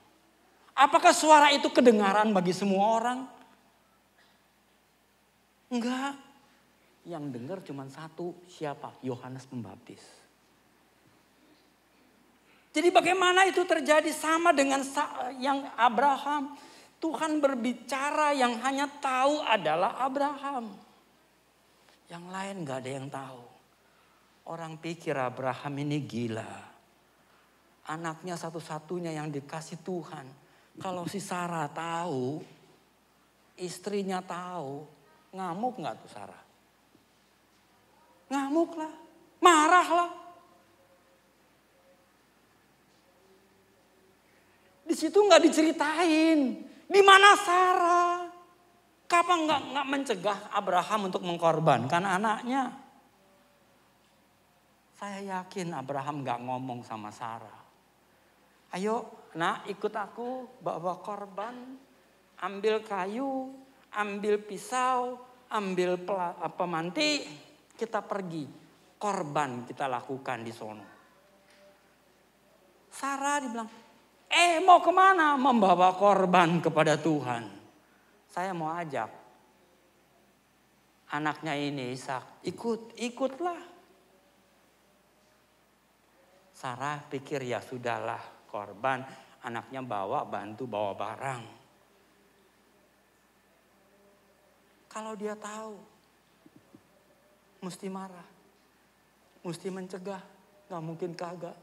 Apakah suara itu kedengaran bagi semua orang? Enggak. Yang dengar cuma satu, siapa? Yohanes Pembaptis. Jadi bagaimana itu terjadi sama dengan yang Abraham. Tuhan berbicara yang hanya tahu adalah Abraham. Yang lain gak ada yang tahu. Orang pikir Abraham ini gila. Anaknya satu-satunya yang dikasih Tuhan. Kalau si Sarah tahu, istrinya tahu, ngamuk gak tuh Sarah? Ngamuk lah, marah lah. Di situ nggak diceritain di mana Sarah. Kapan nggak mencegah Abraham untuk mengkorbankan anaknya? Saya yakin Abraham nggak ngomong sama Sarah. Ayo, nak ikut aku bawa korban, ambil kayu, ambil pisau, ambil pemanti, kita pergi. Korban kita lakukan di sono. Sarah dibilang, mau kemana? Membawa korban kepada Tuhan. Saya mau ajak anaknya ini Ishak, ikutlah. Sarah pikir ya sudahlah korban, anaknya bantu bawa barang. Kalau dia tahu, mesti marah, mesti mencegah, gak mungkin kagak.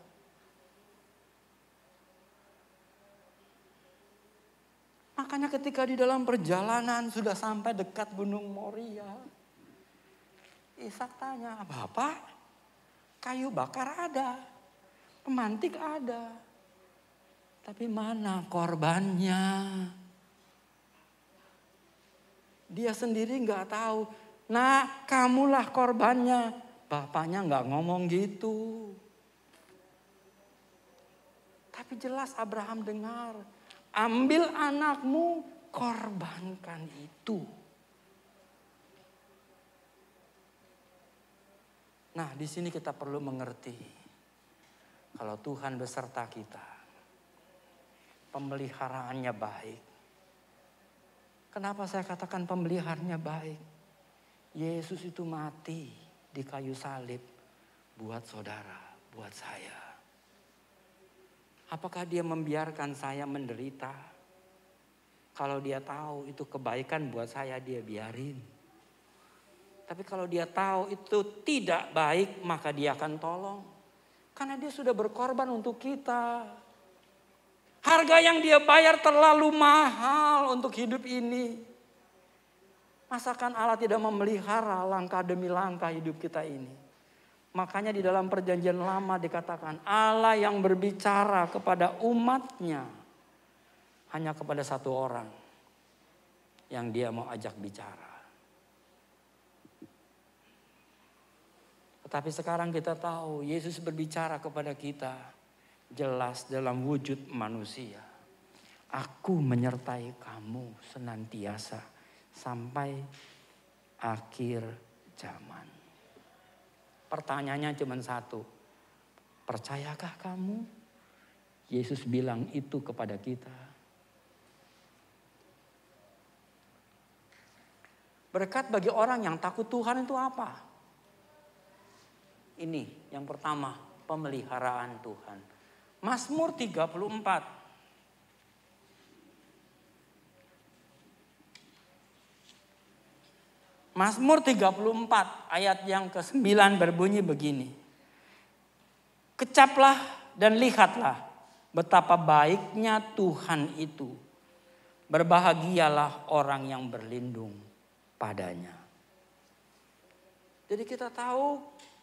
Makanya ketika di dalam perjalanan sudah sampai dekat Gunung Moria, Ishak tanya, Bapak, kayu bakar ada, pemantik ada, tapi mana korbannya? Dia sendiri nggak tahu. Nah, kamulah korbannya. Bapaknya nggak ngomong gitu. Tapi jelas Abraham dengar. Ambil anakmu, korbankan itu. Nah, di sini kita perlu mengerti Kalau Tuhan beserta kita, pemeliharaannya baik. Kenapa saya katakan pemeliharaannya baik? Yesus itu mati di kayu salib buat saudara, buat saya. Apakah dia membiarkan saya menderita? Kalau dia tahu itu kebaikan buat saya, dia biarin. Tapi kalau dia tahu itu tidak baik, maka dia akan tolong. Karena dia sudah berkorban untuk kita. Harga yang dia bayar terlalu mahal untuk hidup ini. Masakan Allah tidak memelihara langkah demi langkah hidup kita ini. Makanya di dalam perjanjian lama dikatakan Allah yang berbicara kepada umatnya hanya kepada satu orang yang dia mau ajak bicara. Tetapi sekarang kita tahu Yesus berbicara kepada kita jelas dalam wujud manusia. Aku menyertai kamu senantiasa sampai akhir zaman. Pertanyaannya cuma satu. Percayakah kamu? Yesus bilang itu kepada kita. Berkat bagi orang yang takut Tuhan itu apa? Ini yang pertama, pemeliharaan Tuhan. Mazmur 34. Mazmur 34 ayat yang ke-9 berbunyi begini. Kecaplah dan lihatlah betapa baiknya Tuhan itu. Berbahagialah orang yang berlindung padanya. Jadi kita tahu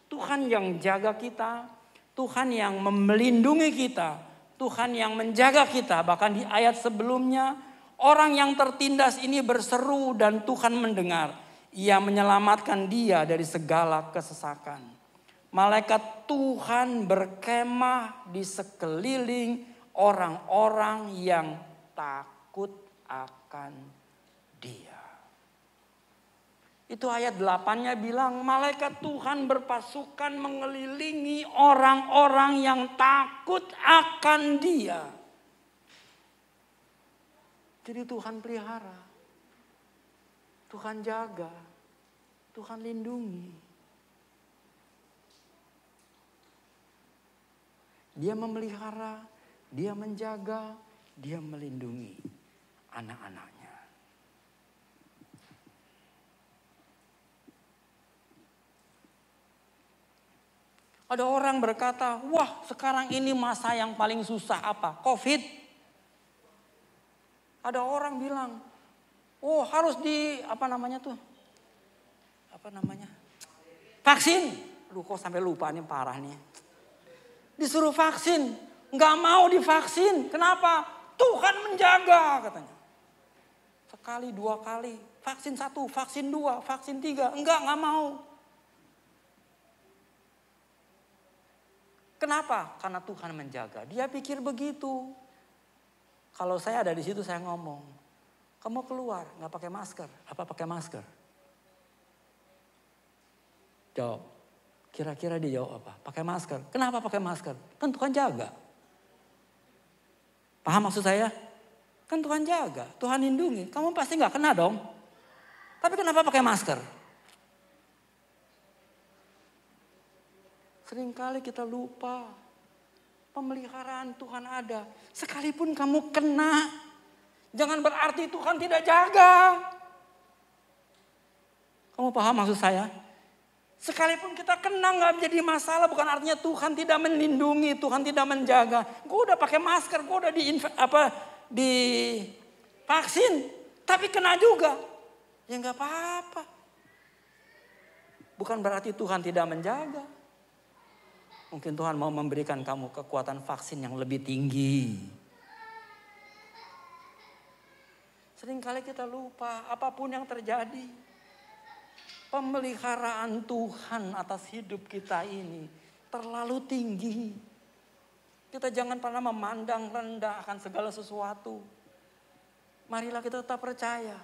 Tuhan yang jaga kita, Tuhan yang melindungi kita, Tuhan yang menjaga kita. Bahkan di ayat sebelumnya, orang yang tertindas ini berseru dan Tuhan mendengar. Ia menyelamatkan dia dari segala kesesakan. Malaikat Tuhan berkemah di sekeliling orang-orang yang takut akan dia. Itu ayat 8-nya bilang malaikat Tuhan berpasukan mengelilingi orang-orang yang takut akan dia. Jadi Tuhan pelihara, Tuhan jaga, Tuhan lindungi. Dia memelihara, dia menjaga, dia melindungi anak-anaknya. Ada orang berkata, wah sekarang ini masa yang paling susah apa? Covid. Ada orang bilang, oh harus vaksin. Aduh kok sampai lupa nih parah nih. Disuruh vaksin, nggak mau divaksin. Kenapa? Tuhan menjaga katanya. Sekali, dua kali, vaksin 1, vaksin 2, vaksin 3. Nggak mau. Kenapa? Karena Tuhan menjaga. Dia pikir begitu. Kalau saya ada di situ saya ngomong, kamu keluar nggak pakai masker, apa pakai masker? Jawab. Kira-kira dia jawab apa? Pakai masker. Kenapa pakai masker? Kan Tuhan jaga. Paham maksud saya? Kan Tuhan jaga, Tuhan lindungi. Kamu pasti nggak kena dong. Tapi kenapa pakai masker? Seringkali kita lupa pemeliharaan Tuhan ada. Sekalipun kamu kena, jangan berarti Tuhan tidak jaga. Kamu paham maksud saya? Sekalipun kita kena gak menjadi masalah, bukan artinya Tuhan tidak melindungi, Tuhan tidak menjaga. Gue udah pakai masker, gue udah divaksin, tapi kena juga. Ya gak apa-apa. Bukan berarti Tuhan tidak menjaga. Mungkin Tuhan mau memberikan kamu kekuatan vaksin yang lebih tinggi. Seringkali kita lupa apapun yang terjadi. Pemeliharaan Tuhan atas hidup kita ini terlalu tinggi. Kita jangan pernah memandang rendah akan segala sesuatu. Marilah kita tetap percaya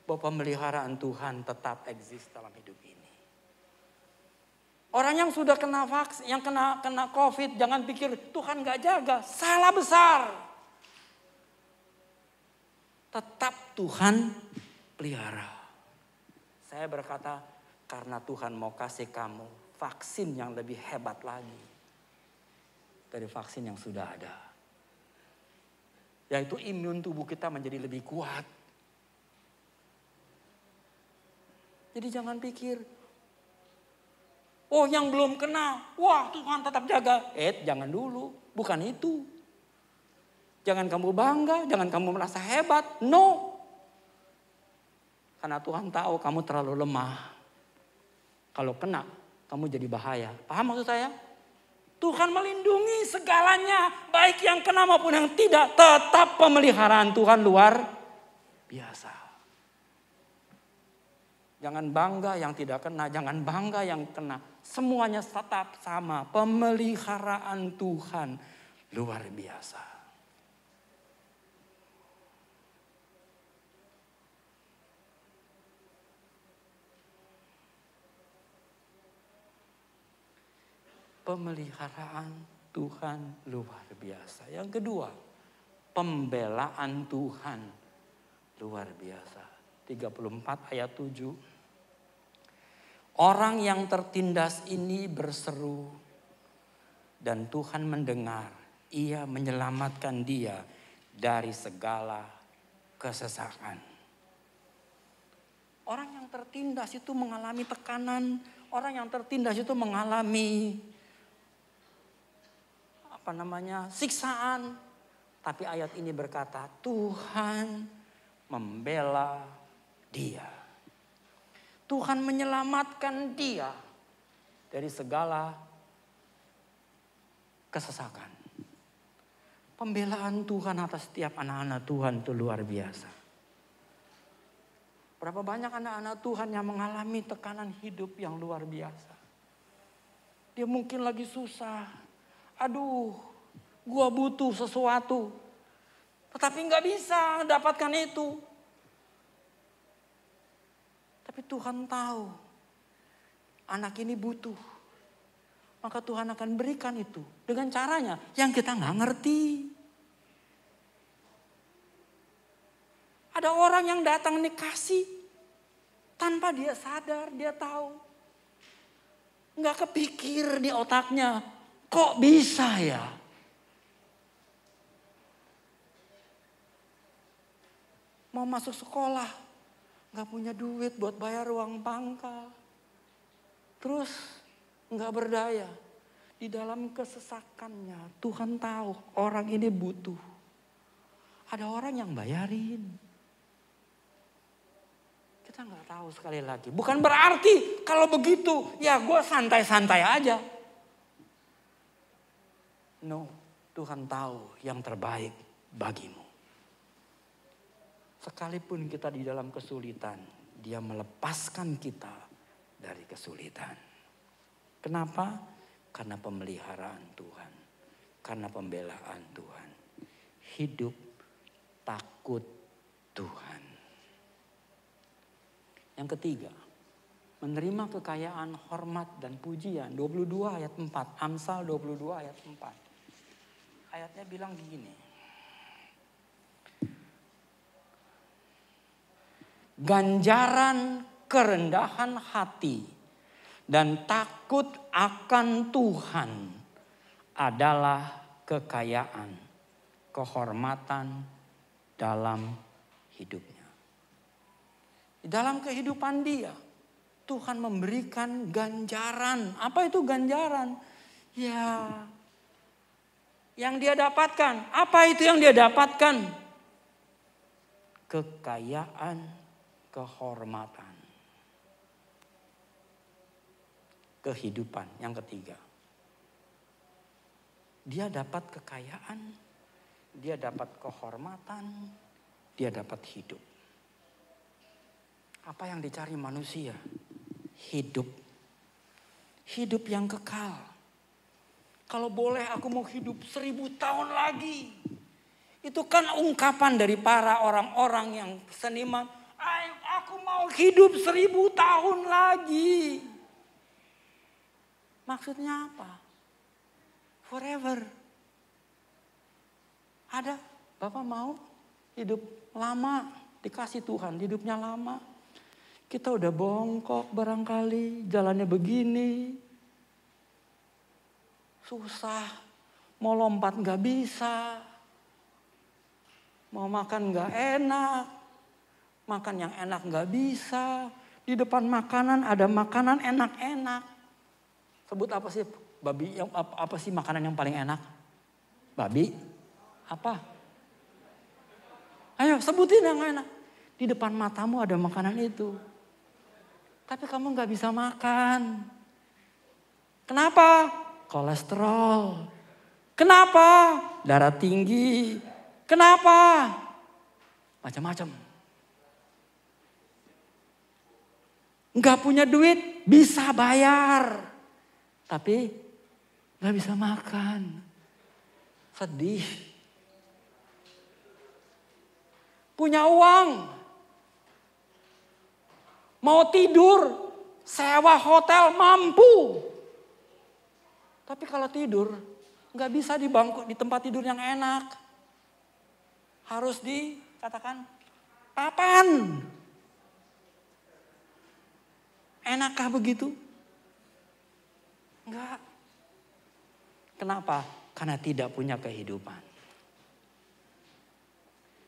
bahwa pemeliharaan Tuhan tetap eksis dalam hidup ini. Orang yang sudah kena vaksin, yang kena COVID, jangan pikir Tuhan gak jaga. Salah besar. Tetap Tuhan pelihara. Saya berkata, karena Tuhan mau kasih kamu vaksin yang lebih hebat lagi dari vaksin yang sudah ada. Yaitu imun tubuh kita menjadi lebih kuat. Jadi jangan pikir, oh yang belum kena, wah Tuhan tetap jaga. Jangan dulu, bukan itu. Jangan kamu bangga, jangan kamu merasa hebat, no. Karena Tuhan tahu kamu terlalu lemah. Kalau kena, kamu jadi bahaya. Paham maksud saya? Tuhan melindungi segalanya, baik yang kena maupun yang tidak. Tetap pemeliharaan Tuhan luar biasa. Jangan bangga yang tidak kena, jangan bangga yang kena. Semuanya tetap sama, pemeliharaan Tuhan luar biasa. Pemeliharaan Tuhan luar biasa. Yang kedua, pembelaan Tuhan luar biasa. 34 ayat 7. Orang yang tertindas ini berseru dan Tuhan mendengar. Ia menyelamatkan dia dari segala kesesakan. Orang yang tertindas itu mengalami tekanan. Orang yang tertindas itu mengalami siksaan. Tapi ayat ini berkata Tuhan membela dia. Tuhan menyelamatkan dia dari segala kesesakan. Pembelaan Tuhan atas setiap anak-anak Tuhan itu luar biasa. Berapa banyak anak-anak Tuhan yang mengalami tekanan hidup yang luar biasa. Dia mungkin lagi susah. Aduh, gua butuh sesuatu. Tetapi gak bisa dapatkan itu. Tapi Tuhan tahu anak ini butuh. Maka Tuhan akan berikan itu. Dengan caranya yang kita gak ngerti. Ada orang yang datang dikasih. Tanpa dia sadar, dia tahu. Gak kepikir di otaknya. Kok bisa ya? Mau masuk sekolah, gak punya duit buat bayar uang pangkal. Terus gak berdaya. Di dalam kesesakannya Tuhan tahu orang ini butuh. Ada orang yang bayarin. Kita gak tahu sekali lagi. Bukan berarti kalau begitu ya gue santai-santai aja. No, Tuhan tahu yang terbaik bagimu. Sekalipun kita di dalam kesulitan, Dia melepaskan kita dari kesulitan. Kenapa? Karena pemeliharaan Tuhan. Karena pembelaan Tuhan. Hidup takut Tuhan. Yang ketiga, menerima kekayaan, hormat dan pujian. 22 ayat 4, Amsal 22 ayat 4. Ayatnya bilang begini. Ganjaran kerendahan hati dan takut akan Tuhan adalah kekayaan, kehormatan dalam hidupnya. Di dalam kehidupan dia, Tuhan memberikan ganjaran. Apa itu ganjaran? Ya, yang dia dapatkan. Apa itu yang dia dapatkan? Kekayaan, kehormatan. Kehidupan yang ketiga. Dia dapat kekayaan, dia dapat kehormatan, dia dapat hidup. Apa yang dicari manusia? Hidup. Hidup yang kekal. Kalau boleh aku mau hidup 1000 tahun lagi. Itu kan ungkapan dari para orang-orang yang seniman. Aku mau hidup 1000 tahun lagi. Maksudnya apa? Forever. Ada, Bapak mau hidup lama, dikasih Tuhan, hidupnya lama. Kita udah bongkok barangkali, jalannya begini. Susah, mau lompat gak bisa. Mau makan gak enak, makan yang enak gak bisa. Di depan makanan ada makanan enak-enak. Sebut apa sih? Babi, apa sih makanan yang paling enak? Babi? Apa? Ayo sebutin yang enak. Di depan matamu ada makanan itu. Tapi kamu gak bisa makan. Kenapa? Kolesterol. Kenapa? Darah tinggi. Kenapa? Macam-macam. Gak punya duit, bisa bayar. Tapi gak bisa makan. Sedih. Punya uang. Mau tidur, sewa hotel mampu. Tapi kalau tidur, gak bisa di bangku, di tempat tidur yang enak. Harus dikatakan papan. Enakkah begitu? Enggak. Kenapa? Karena tidak punya kehidupan.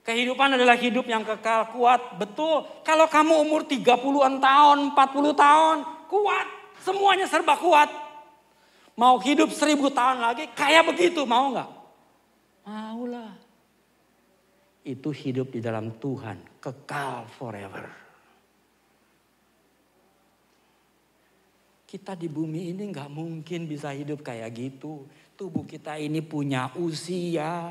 Kehidupan adalah hidup yang kekal, kuat, betul. Kalau kamu umur 30-an tahun, 40 tahun, kuat. Semuanya serba kuat. Mau hidup 1000 tahun lagi, kayak begitu, mau gak? Maulah. Itu hidup di dalam Tuhan, kekal forever. Kita di bumi ini gak mungkin bisa hidup kayak gitu. Tubuh kita ini punya usia.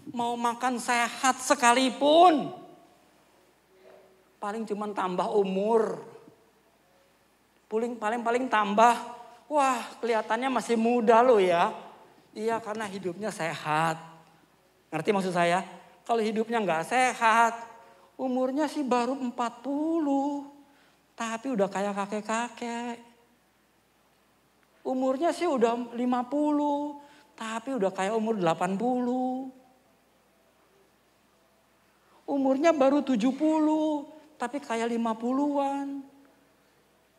Mau makan sehat sekalipun, paling cuma tambah umur. Paling tambah, wah kelihatannya masih muda loh ya. Iya karena hidupnya sehat. Ngerti maksud saya? Kalau hidupnya gak sehat, umurnya sih baru 40. Tapi udah kayak kakek-kakek. Umurnya sih udah 50. Tapi udah kayak umur 80. Umurnya baru 70. Tapi kayak 50-an.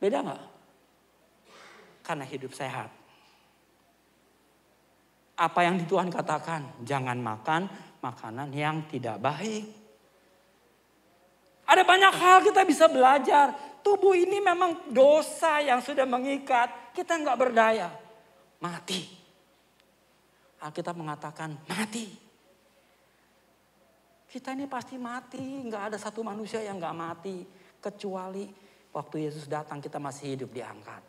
Beda gak? Karena hidup sehat. Apa yang Tuhan katakan? Jangan makan makanan yang tidak baik. Ada banyak hal kita bisa belajar. Tubuh ini memang dosa yang sudah mengikat. Kita nggak berdaya. Mati. Alkitab mengatakan mati. Kita ini pasti mati. Nggak ada satu manusia yang nggak mati. Kecuali waktu Yesus datang kita masih hidup diangkat.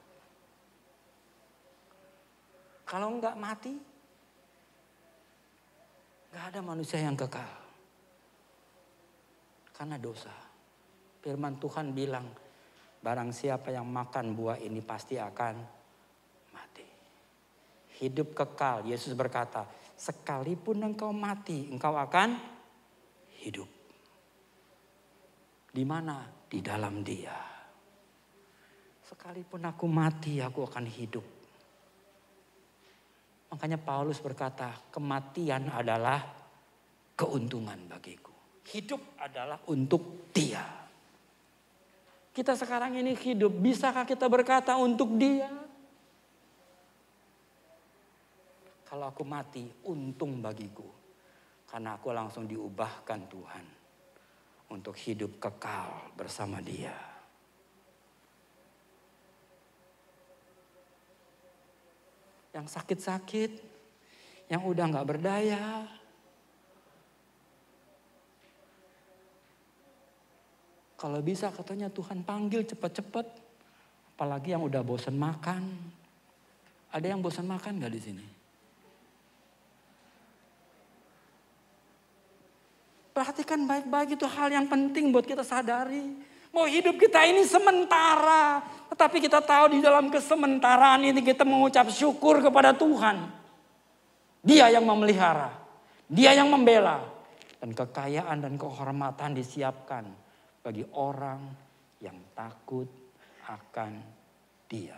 Kalau nggak mati. Nggak ada manusia yang kekal. Karena dosa. Firman Tuhan bilang, barang siapa yang makan buah ini pasti akan mati. Hidup kekal, Yesus berkata, sekalipun engkau mati, engkau akan hidup. Di mana? Di dalam Dia. Sekalipun aku mati, aku akan hidup. Makanya Paulus berkata, kematian adalah keuntungan bagiku. Hidup adalah untuk Dia. Kita sekarang ini hidup, bisakah kita berkata untuk Dia? Kalau aku mati, untung bagiku. Karena aku langsung diubahkan Tuhan. Untuk hidup kekal bersama Dia. Yang sakit-sakit, yang udah gak berdaya. Kalau bisa katanya Tuhan panggil cepat-cepat. Apalagi yang udah bosan makan. Ada yang bosan makan gak di sini? Perhatikan baik-baik, itu hal yang penting buat kita sadari. Mau hidup kita ini sementara. Tetapi kita tahu di dalam kesementaraan ini kita mengucap syukur kepada Tuhan. Dia yang memelihara. Dia yang membela. Dan kekayaan dan kehormatan disiapkan bagi orang yang takut akan Dia.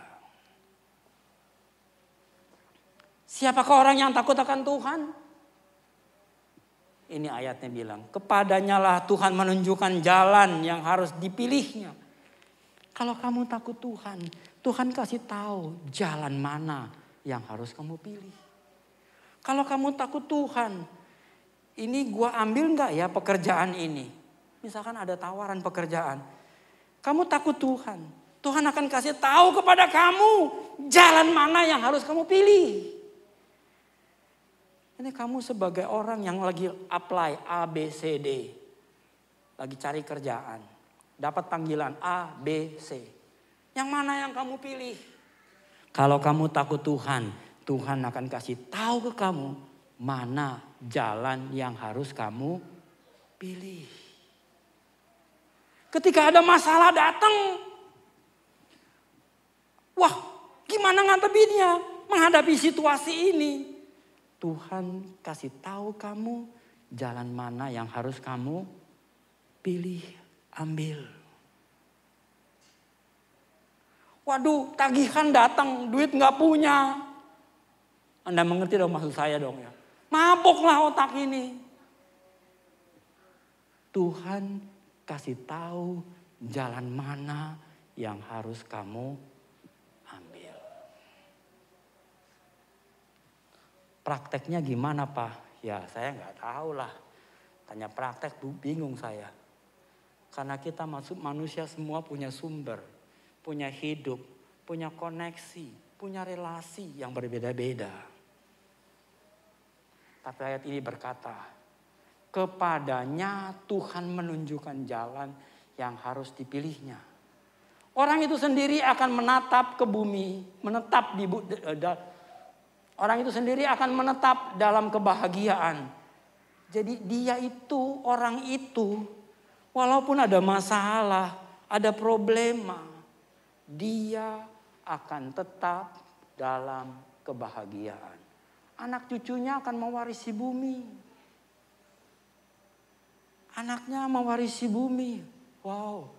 Siapakah orang yang takut akan Tuhan? Ini ayatnya bilang, kepadanya lah Tuhan menunjukkan jalan yang harus dipilihnya. Kalau kamu takut Tuhan, Tuhan kasih tahu jalan mana yang harus kamu pilih. Kalau kamu takut Tuhan, ini gua ambil nggak ya pekerjaan ini? Misalkan ada tawaran pekerjaan, kamu takut Tuhan, Tuhan akan kasih tahu kepada kamu jalan mana yang harus kamu pilih. Ini kamu sebagai orang yang lagi apply A, B, C, D. Lagi cari kerjaan. Dapat panggilan A, B, C. Yang mana yang kamu pilih? Kalau kamu takut Tuhan, Tuhan akan kasih tahu ke kamu mana jalan yang harus kamu pilih. Ketika ada masalah datang, wah gimana ngadepinnya? Menghadapi situasi ini. Tuhan kasih tahu kamu jalan mana yang harus kamu pilih, ambil. Waduh, tagihan datang, duit nggak punya. Anda mengerti dong maksud saya dong ya. Maboklah otak ini. Tuhan kasih tahu jalan mana yang harus kamu ambil. Prakteknya gimana Pak? Ya saya nggak tahu lah. Tanya praktek bingung saya. Karena kita manusia semua punya sumber, punya hidup, punya koneksi, punya relasi yang berbeda-beda. Tapi ayat ini berkata, kepadanya Tuhan menunjukkan jalan yang harus dipilihnya. Orang itu sendiri akan menatap ke bumi, menetap di orang itu sendiri akan menetap dalam kebahagiaan. Jadi dia itu, orang itu, walaupun ada masalah, ada problema, dia akan tetap dalam kebahagiaan. Anak cucunya akan mewarisi bumi. Anaknya mewarisi bumi. Wow,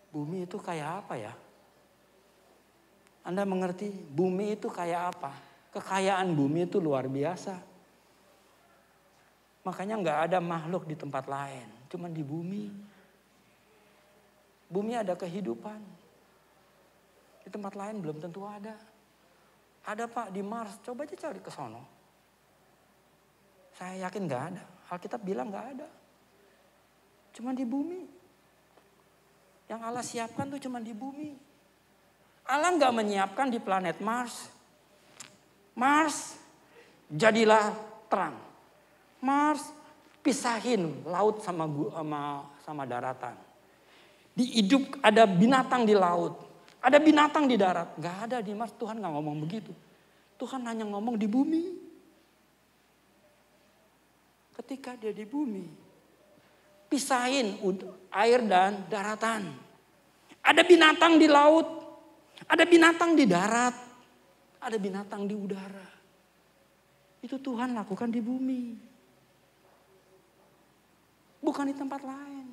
bumi itu kayak apa ya? Anda mengerti? Bumi itu kayak apa? Kekayaan bumi itu luar biasa. Makanya nggak ada makhluk di tempat lain, cuma di bumi. Bumi ada kehidupan. Di tempat lain belum tentu ada. Ada Pak di Mars, coba aja cari ke sono. Saya yakin nggak ada. Alkitab bilang nggak ada. Cuma di bumi. Yang Allah siapkan tuh cuma di bumi. Allah nggak menyiapkan di planet Mars. Mars jadilah terang. Mars pisahin laut sama daratan. Di hidup ada binatang di laut, ada binatang di darat. Gak ada di Mars, Tuhan gak ngomong begitu. Tuhan hanya ngomong di bumi. Ketika dia di bumi, pisahin air dan daratan. Ada binatang di laut, ada binatang di darat, ada binatang di udara. Itu Tuhan lakukan di bumi. Bukan di tempat lain.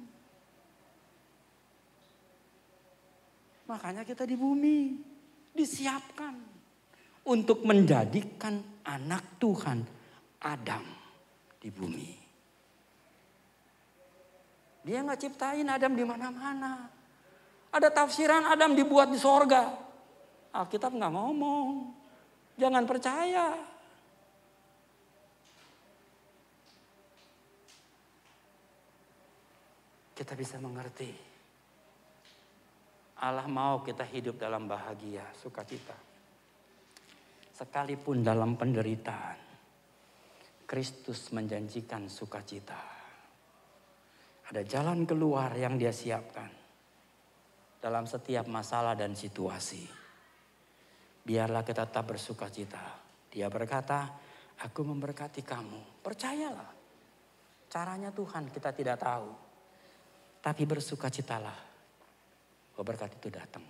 Makanya kita di bumi disiapkan untuk menjadikan anak Tuhan Adam di bumi. Dia nggak ciptain Adam di mana-mana. Ada tafsiran Adam dibuat di sorga. Alkitab nggak ngomong. Jangan percaya. Kita bisa mengerti. Allah mau kita hidup dalam bahagia, sukacita. Sekalipun dalam penderitaan, Kristus menjanjikan sukacita. Ada jalan keluar yang Dia siapkan dalam setiap masalah dan situasi. Biarlah kita tetap bersukacita. Dia berkata, aku memberkati kamu. Percayalah. Caranya Tuhan kita tidak tahu. Tapi bersukacitalah. Berkat itu datang.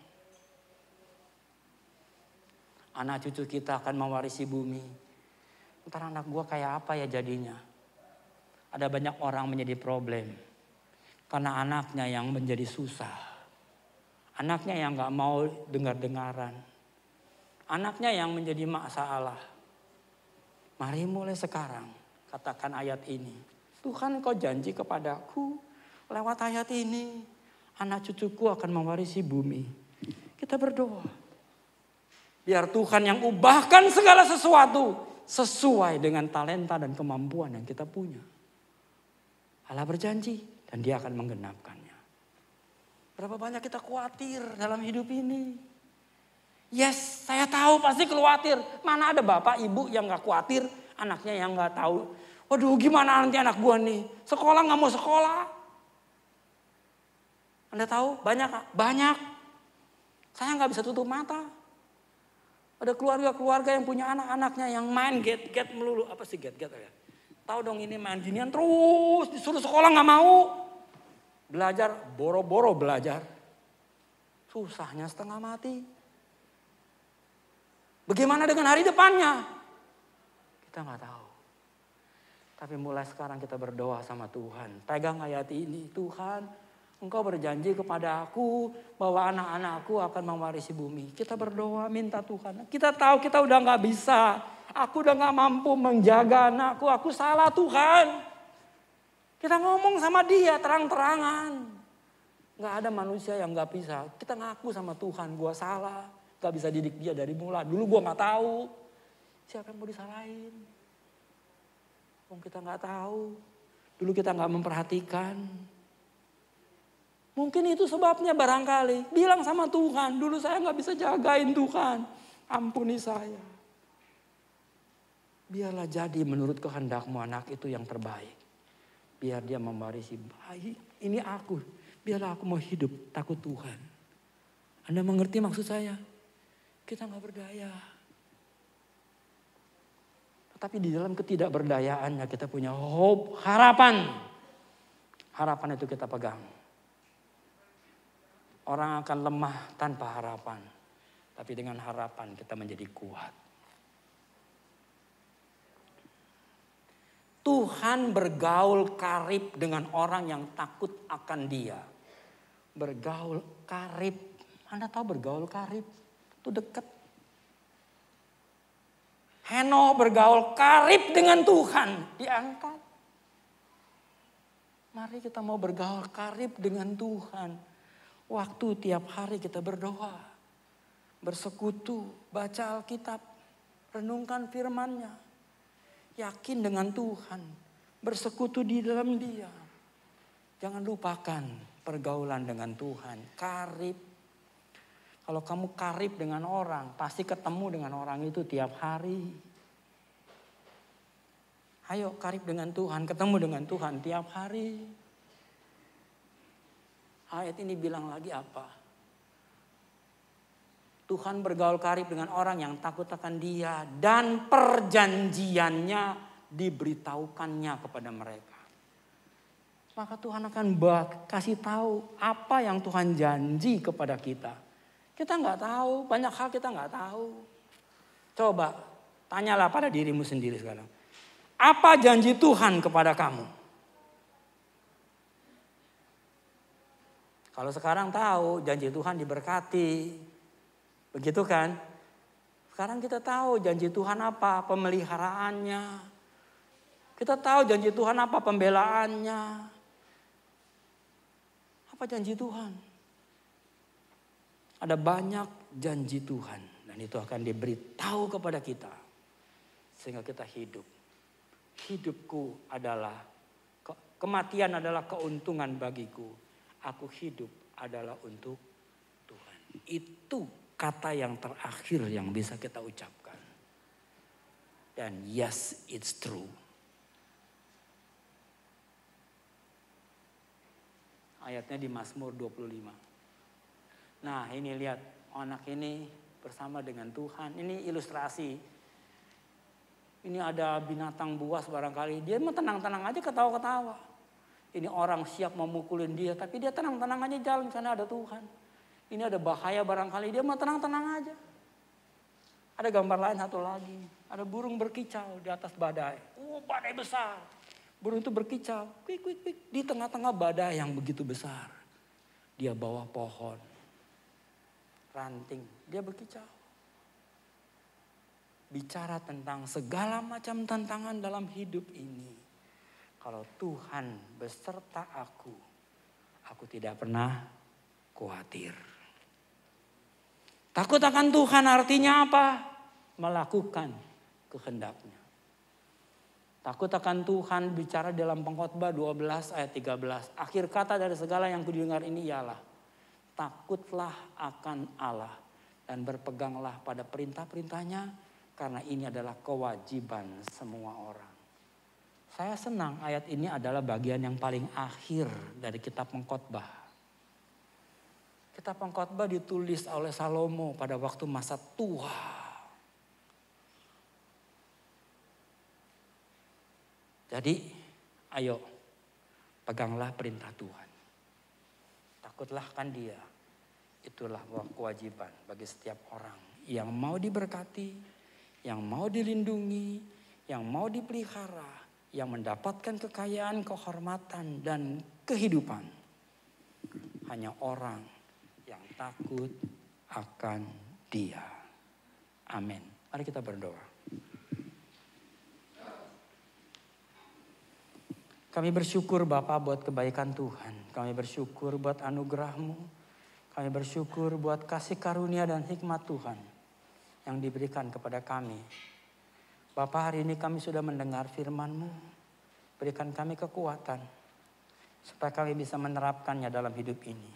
Anak cucu kita akan mewarisi bumi. Ntar anak gua kayak apa ya jadinya? Ada banyak orang menjadi problem. Karena anaknya yang menjadi susah. Anaknya yang gak mau dengar-dengaran. Anaknya yang menjadi masalah. Mari mulai sekarang katakan ayat ini. Tuhan, Kau janji kepadaku lewat ayat ini. Anak cucuku akan mewarisi bumi. Kita berdoa. Biar Tuhan yang ubahkan segala sesuatu sesuai dengan talenta dan kemampuan yang kita punya. Allah berjanji dan Dia akan menggenapkannya. Berapa banyak kita khawatir dalam hidup ini. Yes, saya tahu pasti khawatir. Mana ada bapak ibu yang gak khawatir, anaknya yang gak tahu. Waduh, gimana nanti anak gua nih? Sekolah gak mau sekolah. Anda tahu banyak Kak? Banyak. Saya gak bisa tutup mata. Ada keluarga-keluarga yang punya anak-anaknya yang main get melulu. Apa sih get ya? Tahu dong ini main ginian terus disuruh sekolah gak mau. Belajar, boro-boro belajar. Susahnya setengah mati. Bagaimana dengan hari depannya? Kita gak tahu. Tapi mulai sekarang kita berdoa sama Tuhan. Pegang ayat ini. Tuhan, Engkau berjanji kepada aku bahwa anak-anakku akan mewarisi bumi. Kita berdoa minta Tuhan. Kita tahu kita udah gak bisa. Aku udah gak mampu menjaga anakku. Aku salah Tuhan. Kita ngomong sama Dia terang-terangan. Gak ada manusia yang gak bisa. Kita ngaku sama Tuhan. Gua salah. Gak bisa didik dia dari mula. Dulu gue gak tahu. Siapa yang mau disalahin? Kita gak tahu. Dulu kita gak memperhatikan. Mungkin itu sebabnya barangkali. Bilang sama Tuhan. Dulu saya gak bisa jagain Tuhan. Ampuni saya. Biarlah jadi menurut kehendak-Mu anak itu yang terbaik. Biar dia mewarisi baik. Ini aku. Biarlah aku mau hidup takut Tuhan. Anda mengerti maksud saya? Kita gak berdaya. Tetapi di dalam ketidakberdayaannya kita punya hope, harapan. Harapan itu kita pegang. Orang akan lemah tanpa harapan. Tapi dengan harapan kita menjadi kuat. Tuhan bergaul karib dengan orang yang takut akan Dia. Bergaul karib. Anda tahu bergaul karib? Itu dekat. Henokh bergaul karib dengan Tuhan. Diangkat. Mari kita mau bergaul karib dengan Tuhan. Waktu tiap hari kita berdoa. Bersekutu. Baca Alkitab. Renungkan firman-Nya. Yakin dengan Tuhan. Bersekutu di dalam Dia. Jangan lupakan pergaulan dengan Tuhan. Karib. Kalau kamu karib dengan orang, pasti ketemu dengan orang itu tiap hari. Ayo karib dengan Tuhan, ketemu dengan Tuhan tiap hari. Ayat ini bilang lagi apa? Tuhan bergaul karib dengan orang yang takut akan Dia. Dan perjanjiannya diberitahukannya kepada mereka. Maka Tuhan akan kasih tahu apa yang Tuhan janji kepada kita. Kita nggak tahu, banyak hal kita nggak tahu. Coba tanyalah pada dirimu sendiri sekarang. Apa janji Tuhan kepada kamu? Kalau sekarang tahu janji Tuhan diberkati. Begitu kan? Sekarang kita tahu janji Tuhan apa pemeliharaannya. Kita tahu janji Tuhan apa pembelaannya. Apa janji Tuhan? Ada banyak janji Tuhan. Dan itu akan diberitahu kepada kita. Sehingga kita hidup. Hidupku adalah, kematian adalah keuntungan bagiku. Aku hidup adalah untuk Tuhan. Itu kata yang terakhir yang bisa kita ucapkan. Dan yes, it's true. Ayatnya di Mazmur 25. Nah ini lihat anak ini bersama dengan Tuhan. Ini ilustrasi. Ini ada binatang buas barangkali. Dia mau tenang-tenang aja ketawa-ketawa. Ini orang siap memukulin dia. Tapi dia tenang-tenang aja jalan. Sana ada Tuhan. Ini ada bahaya barangkali. Dia mau tenang-tenang aja. Ada gambar lain satu lagi. Ada burung berkicau di atas badai. Badai besar. Burung itu berkicau. Kwik, kwik, kwik. Di tengah-tengah badai yang begitu besar. Dia bawa pohon. Ranting. Dia berkicau. bicara tentang segala macam tantangan dalam hidup ini. Kalau Tuhan beserta aku tidak pernah khawatir. Takut akan Tuhan artinya apa? Melakukan kehendak-Nya. Takut akan Tuhan bicara dalam Pengkhotbah 12 ayat 13. Akhir kata dari segala yang kudengar ini ialah takutlah akan Allah dan berpeganglah pada perintah-perintahnya, karena ini adalah kewajiban semua orang. Saya senang ayat ini adalah bagian yang paling akhir dari kitab Pengkhotbah. Kitab Pengkhotbah ditulis oleh Salomo pada waktu masa tua. Jadi ayo peganglah perintah Tuhan. Takutlah akan Dia. Itulah kewajiban bagi setiap orang yang mau diberkati, yang mau dilindungi, yang mau dipelihara, yang mendapatkan kekayaan, kehormatan, dan kehidupan. Hanya orang yang takut akan Dia. Amin. Mari kita berdoa. Kami bersyukur Bapa buat kebaikan Tuhan. Kami bersyukur buat anugerah-Mu. Kami bersyukur buat kasih karunia dan hikmat Tuhan yang diberikan kepada kami. Bapa, hari ini kami sudah mendengar firman-Mu. Berikan kami kekuatan supaya kami bisa menerapkannya dalam hidup ini.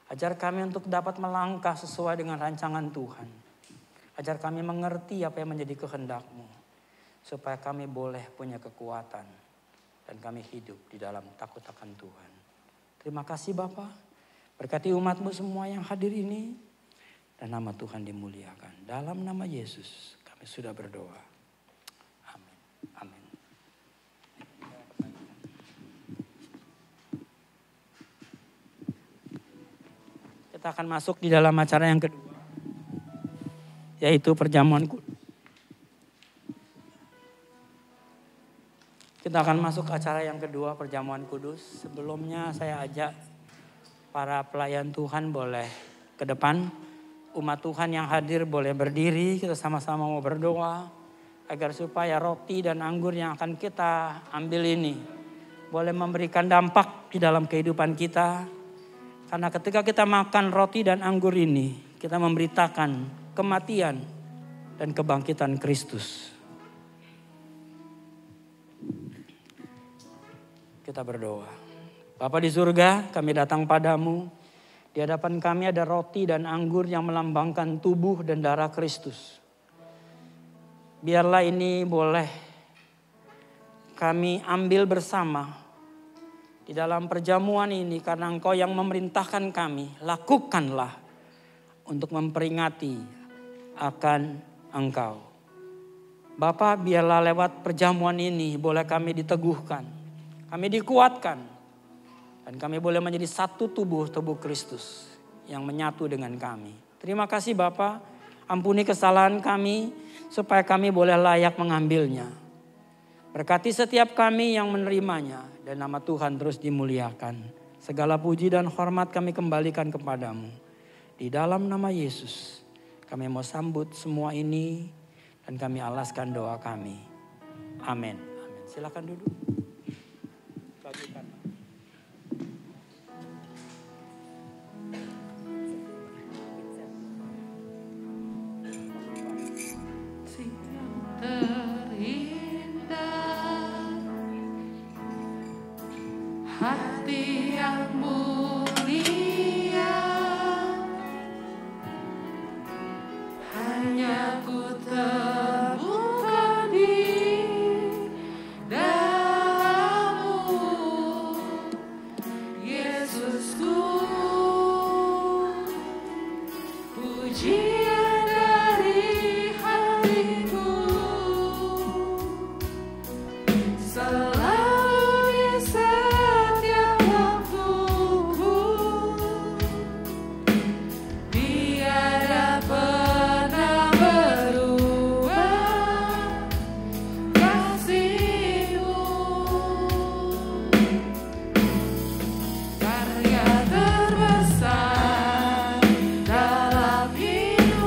Ajar kami untuk dapat melangkah sesuai dengan rancangan Tuhan. Ajar kami mengerti apa yang menjadi kehendak-Mu. Supaya kami boleh punya kekuatan. Dan kami hidup di dalam takut akan Tuhan. Terima kasih Bapa. Berkati umat-Mu semua yang hadir ini. Dan nama Tuhan dimuliakan. Dalam nama Yesus kami sudah berdoa. Amin. Amin. Kita akan masuk di dalam acara yang kedua. Yaitu perjamuan kudus. Kita akan masuk acara yang kedua, perjamuan kudus. Sebelumnya saya ajak para pelayan Tuhan boleh ke depan. Umat Tuhan yang hadir boleh berdiri, kita sama-sama mau berdoa. Agar supaya roti dan anggur yang akan kita ambil ini boleh memberikan dampak di dalam kehidupan kita. Karena ketika kita makan roti dan anggur ini, kita memberitakan kematian dan kebangkitan Kristus. Kita berdoa. Bapa di surga, kami datang padamu. Di hadapan kami ada roti dan anggur yang melambangkan tubuh dan darah Kristus. Biarlah ini boleh kami ambil bersama di dalam perjamuan ini. Karena Engkau yang memerintahkan kami, lakukanlah untuk memperingati akan Engkau. Bapa, biarlah lewat perjamuan ini boleh kami diteguhkan. Kami dikuatkan dan kami boleh menjadi satu tubuh Kristus yang menyatu dengan kami. Terima kasih Bapa, ampuni kesalahan kami supaya kami boleh layak mengambilnya. Berkati setiap kami yang menerimanya dan nama Tuhan terus dimuliakan. Segala puji dan hormat kami kembalikan kepadamu. Di dalam nama Yesus kami mau sambut semua ini dan kami alaskan doa kami. Amin. Amin. Silakan duduk. Hati yang mulia, hanya ku temukan di dalam-Mu, Yesusku. Pujian dari hatiku karya terbesar dalam hidup.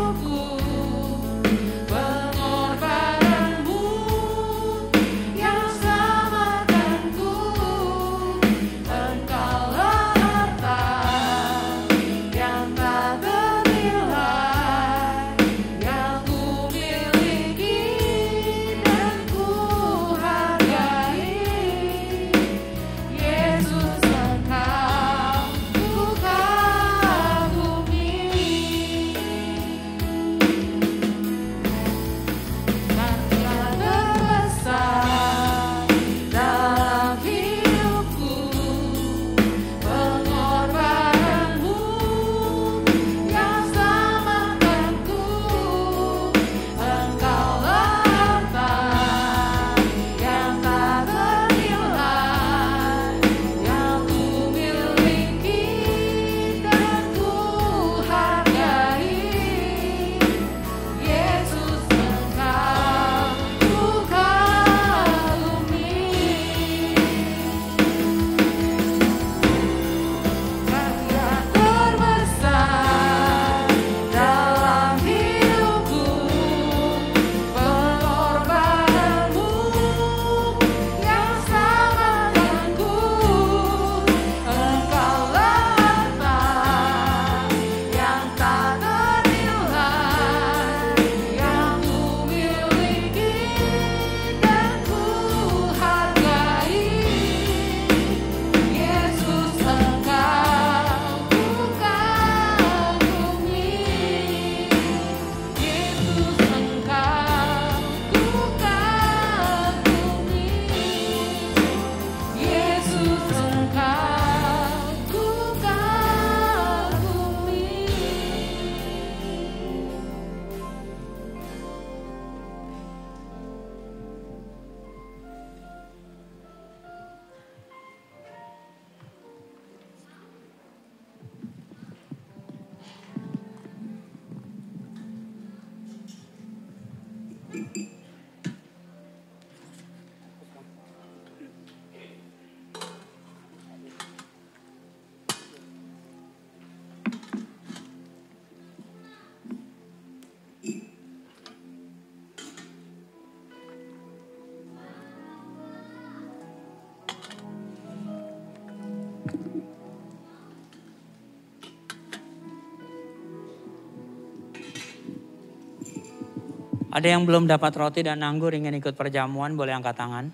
Ada yang belum dapat roti dan anggur ingin ikut perjamuan, boleh angkat tangan.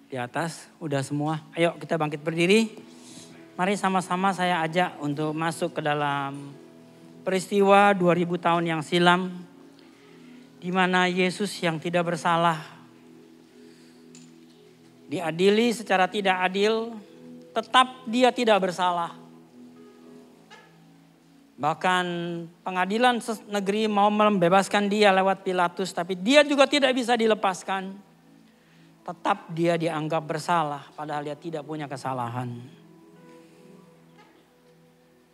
Di atas, udah semua. Ayo kita bangkit berdiri. Mari sama-sama saya ajak untuk masuk ke dalam peristiwa 2000 tahun yang silam. Di mana Yesus yang tidak bersalah diadili secara tidak adil, tetap dia tidak bersalah. Bahkan pengadilan negeri mau membebaskan dia lewat Pilatus, tapi dia juga tidak bisa dilepaskan. Tetap dia dianggap bersalah, padahal dia tidak punya kesalahan.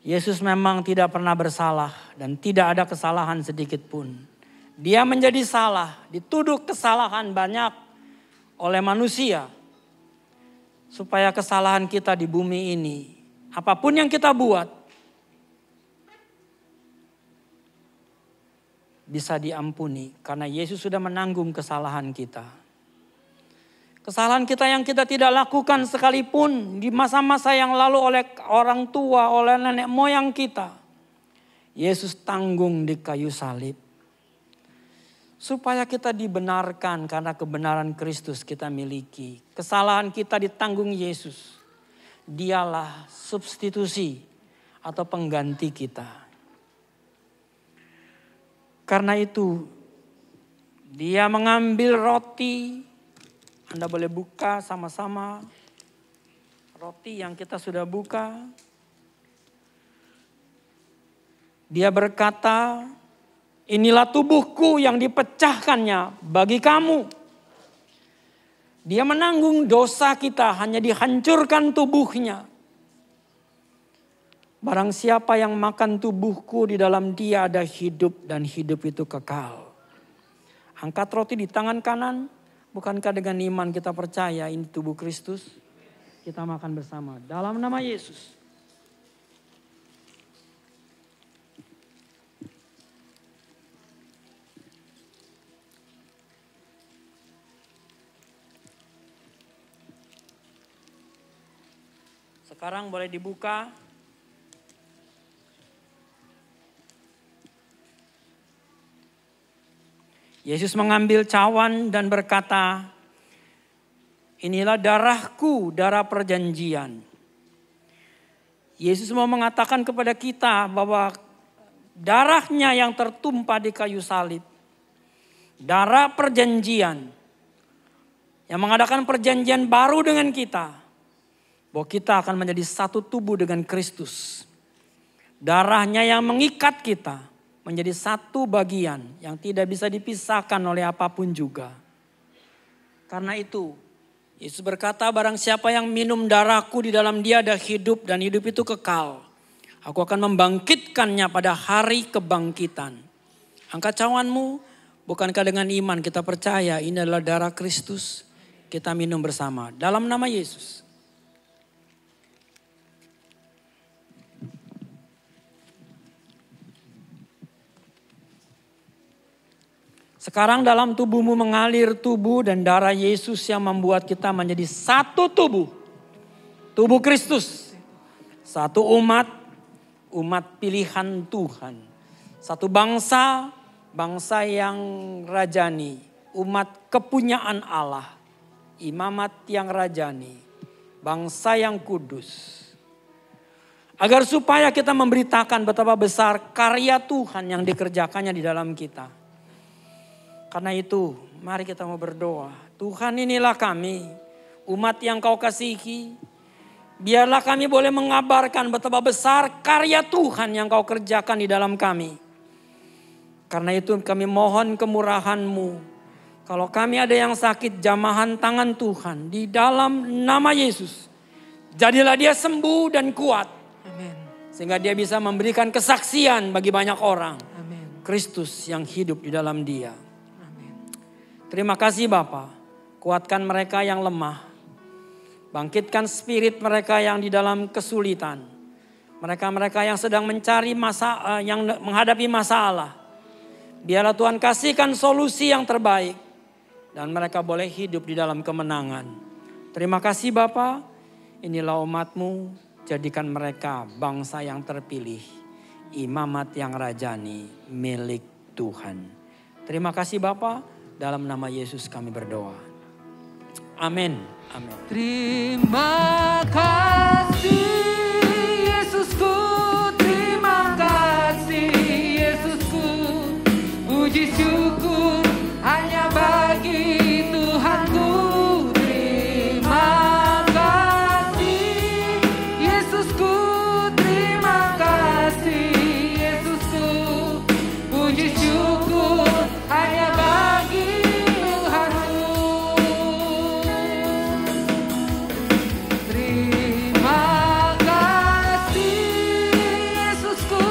Yesus memang tidak pernah bersalah dan tidak ada kesalahan sedikit pun. Dia menjadi salah, dituduh kesalahan banyak oleh manusia. Supaya kesalahan kita di bumi ini, apapun yang kita buat, bisa diampuni. Karena Yesus sudah menanggung kesalahan kita. Kesalahan kita yang kita tidak lakukan sekalipun di masa-masa yang lalu oleh orang tua, oleh nenek moyang kita. Yesus tanggung di kayu salib. Supaya kita dibenarkan karena kebenaran Kristus kita miliki. Kesalahan kita ditanggung Yesus. Dialah substitusi atau pengganti kita. Karena itu dia mengambil roti. Anda boleh buka sama-sama roti yang kita sudah buka. Dia berkata, inilah tubuhku yang dipecahkannya bagi kamu. Dia menanggung dosa kita, hanya dihancurkan tubuhnya. Barang siapa yang makan tubuhku, di dalam dia ada hidup dan hidup itu kekal. Angkat roti di tangan kanan. Bukankah dengan iman kita percaya ini tubuh Kristus? Kita makan bersama dalam nama Yesus. Sekarang boleh dibuka. Yesus mengambil cawan dan berkata, inilah darahku, darah perjanjian. Yesus mau mengatakan kepada kita bahwa darahnya yang tertumpah di kayu salib. Darah perjanjian. Yang mengadakan perjanjian baru dengan kita. Bahwa kita akan menjadi satu tubuh dengan Kristus. Darahnya yang mengikat kita menjadi satu bagian yang tidak bisa dipisahkan oleh apapun juga. Karena itu Yesus berkata, barang siapa yang minum darahku, di dalam dia ada hidup dan hidup itu kekal. Aku akan membangkitkannya pada hari kebangkitan. Angkat cawanmu, bukankah dengan iman kita percaya ini adalah darah Kristus? Kita minum bersama dalam nama Yesus. Sekarang dalam tubuhmu mengalir tubuh dan darah Yesus yang membuat kita menjadi satu tubuh. Tubuh Kristus. Satu umat pilihan Tuhan. Satu bangsa yang rajani. Umat kepunyaan Allah. Imamat yang rajani. Bangsa yang kudus. Agar supaya kita memberitakan betapa besar karya Tuhan yang dikerjakannya di dalam kita. Karena itu, mari kita mau berdoa. Tuhan, inilah kami, umat yang Kau kasihi. Biarlah kami boleh mengabarkan betapa besar karya Tuhan yang Kau kerjakan di dalam kami. Karena itu kami mohon kemurahan-Mu. Kalau kami ada yang sakit, jamahan tangan Tuhan di dalam nama Yesus. Jadilah dia sembuh dan kuat. Amin. Sehingga dia bisa memberikan kesaksian bagi banyak orang. Amin. Kristus yang hidup di dalam dia. Terima kasih Bapa, kuatkan mereka yang lemah. Bangkitkan spirit mereka yang di dalam kesulitan. Mereka-mereka yang sedang mencari yang menghadapi masalah. Biarlah Tuhan kasihkan solusi yang terbaik. Dan mereka boleh hidup di dalam kemenangan. Terima kasih Bapa, inilah umat-Mu, jadikan mereka bangsa yang terpilih. Imamat yang rajani milik Tuhan. Terima kasih Bapa, dalam nama Yesus kami berdoa. Amin. Amin. Terima kasih Yesusku, terima kasih Yesusku. Puji syukur hanya bagi Tuhanku. Terima kasih Yesusku, terima kasih Yesusku. Puji syukur hanya bagi Tuhanku. Terima kasih Yesusku,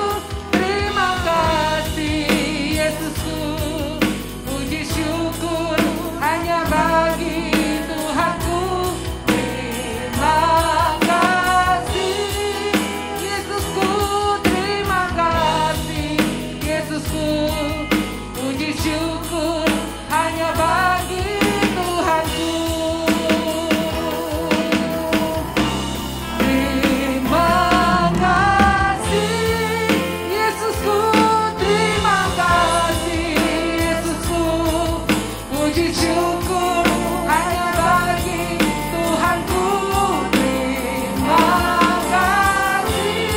terima kasih Yesusku. Puji syukur hanya bagi Tuhanku. Terima kasih Yesusku, terima kasih Yesusku. Puji syukur hanya bagi Tuhanku. Terima kasih Yesusku, terima kasih Yesusku. Puji syukur hanya bagi Tuhanku. Terima kasih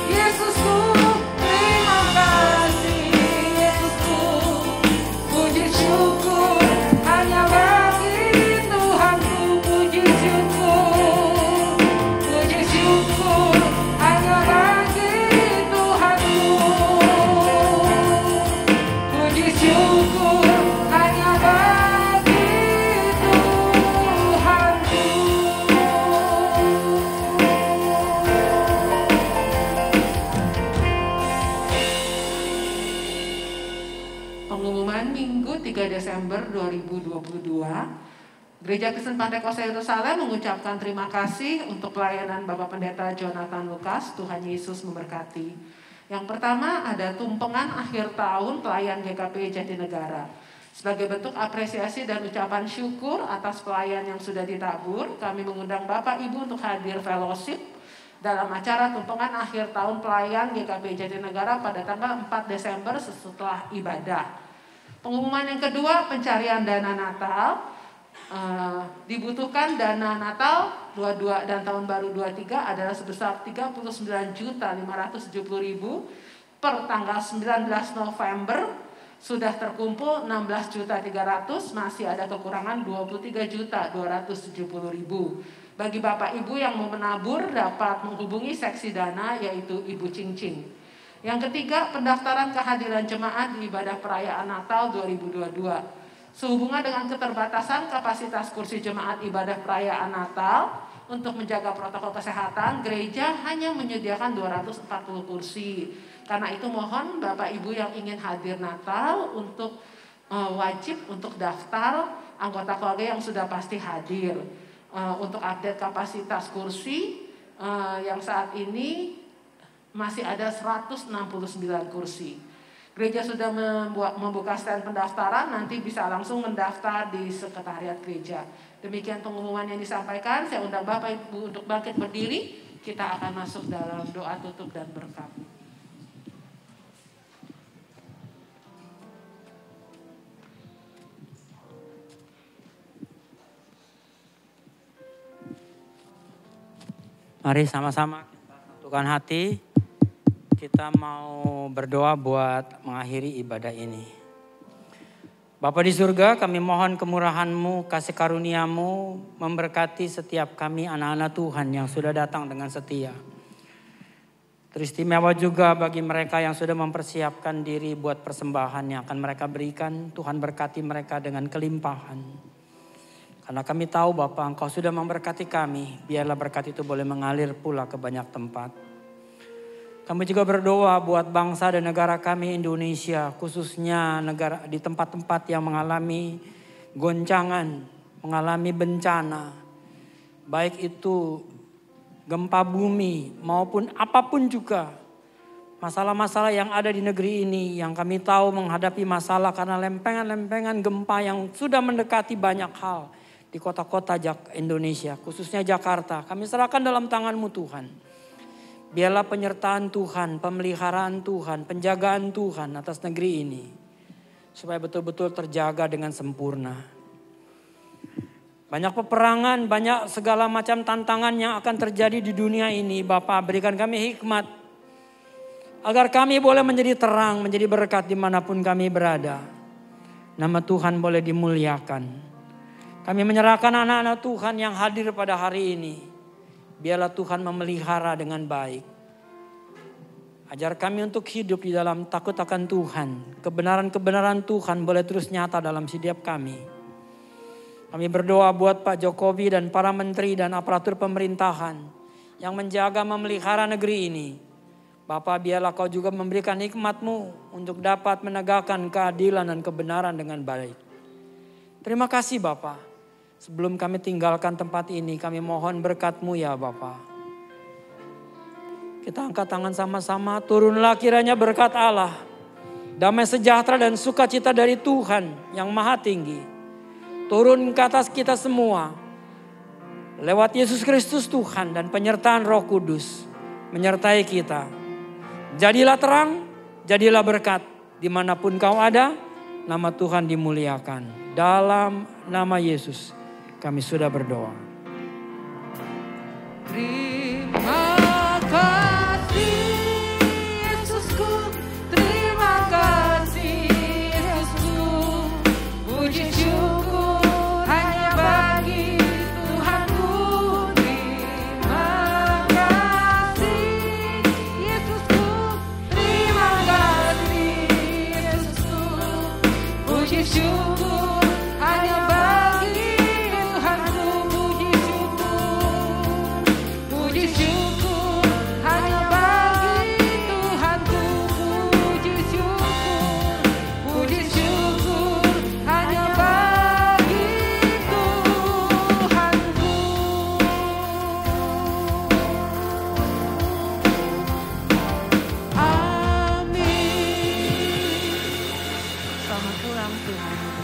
Yesusku, terima kasih Yesusku. Puji syukur hanya bagi Tuhanku. Puji syukur hanya bagi Tuhanku. Puji syukur hanya bagi Tuhanku. Pengumuman Minggu 3 Desember 2022. Gereja Kristen Pantekosta Yerusalem mengucapkan terima kasih untuk pelayanan Bapak Pendeta Jonathan Lukas. Tuhan Yesus memberkati. Yang pertama ada tumpengan akhir tahun pelayan GKP Jatinegara. Sebagai bentuk apresiasi dan ucapan syukur atas pelayan yang sudah ditabur, kami mengundang Bapak Ibu untuk hadir fellowship dalam acara tumpengan akhir tahun pelayan GKP Jatinegara pada tanggal 4 Desember setelah ibadah. Pengumuman yang kedua, pencarian dana Natal. Dibutuhkan dana Natal 22 dan tahun baru 23 adalah sebesar 39.570.000 per tanggal 19 November sudah terkumpul 16.300.000, masih ada kekurangan 23.270.000. Bagi Bapak Ibu yang mau menabur dapat menghubungi seksi dana yaitu Ibu Cingcing. Yang ketiga, pendaftaran kehadiran jemaat di ibadah perayaan Natal 2022. Sehubungan dengan keterbatasan kapasitas kursi jemaat ibadah perayaan Natal, untuk menjaga protokol kesehatan, gereja hanya menyediakan 240 kursi. Karena itu mohon Bapak Ibu yang ingin hadir Natal untuk wajib untuk daftar anggota keluarga yang sudah pasti hadir. Untuk update kapasitas kursi yang saat ini masih ada 169 kursi. Gereja sudah membuka stand pendaftaran, nanti bisa langsung mendaftar di sekretariat gereja. Demikian pengumuman yang disampaikan. Saya undang Bapak Ibu untuk bangkit berdiri. Kita akan masuk dalam doa tutup dan berkat. Mari sama-sama kita satukan hati. Kita mau berdoa buat mengakhiri ibadah ini. Bapa di surga, kami mohon kemurahan-Mu, kasih karunia-Mu memberkati setiap kami anak-anak Tuhan yang sudah datang dengan setia. Teristimewa juga bagi mereka yang sudah mempersiapkan diri buat persembahan yang akan mereka berikan. Tuhan berkati mereka dengan kelimpahan. Karena kami tahu Bapa, Engkau sudah memberkati kami. Biarlah berkat itu boleh mengalir pula ke banyak tempat. Kami juga berdoa buat bangsa dan negara kami Indonesia, khususnya negara di tempat-tempat yang mengalami goncangan, mengalami bencana. Baik itu gempa bumi maupun apapun juga. Masalah-masalah yang ada di negeri ini yang kami tahu menghadapi masalah karena lempengan-lempengan gempa yang sudah mendekati banyak hal di kota-kota Indonesia, khususnya Jakarta. Kami serahkan dalam tangan-Mu Tuhan. Biarlah penyertaan Tuhan, pemeliharaan Tuhan, penjagaan Tuhan atas negeri ini. Supaya betul-betul terjaga dengan sempurna. Banyak peperangan, banyak segala macam tantangan yang akan terjadi di dunia ini. Bapa, berikan kami hikmat. Agar kami boleh menjadi terang, menjadi berkat dimanapun kami berada. Nama Tuhan boleh dimuliakan. Kami menyerahkan anak-anak Tuhan yang hadir pada hari ini. Biarlah Tuhan memelihara dengan baik. Ajar kami untuk hidup di dalam takut akan Tuhan. Kebenaran-kebenaran Tuhan boleh terus nyata dalam setiap kami. Kami berdoa buat Pak Jokowi dan para menteri dan aparatur pemerintahan yang menjaga memelihara negeri ini. Bapa, biarlah Kau juga memberikan hikmat-Mu untuk dapat menegakkan keadilan dan kebenaran dengan baik. Terima kasih Bapa. Sebelum kami tinggalkan tempat ini, kami mohon berkat-Mu ya Bapa. Kita angkat tangan sama-sama, turunlah kiranya berkat Allah. Damai sejahtera dan sukacita dari Tuhan yang maha tinggi. Turun ke atas kita semua. Lewat Yesus Kristus Tuhan dan penyertaan Roh Kudus. Menyertai kita. Jadilah terang, jadilah berkat. Dimanapun kau ada, nama Tuhan dimuliakan. Dalam nama Yesus. Kami sudah berdoa. Terima kasih Yesusku, terima kasih Yesusku. Puji syukur hanya bagi Tuhanku. Terima kasih Yesusku, terima kasih Yesusku. Puji syukur hanya bagi Tuhan.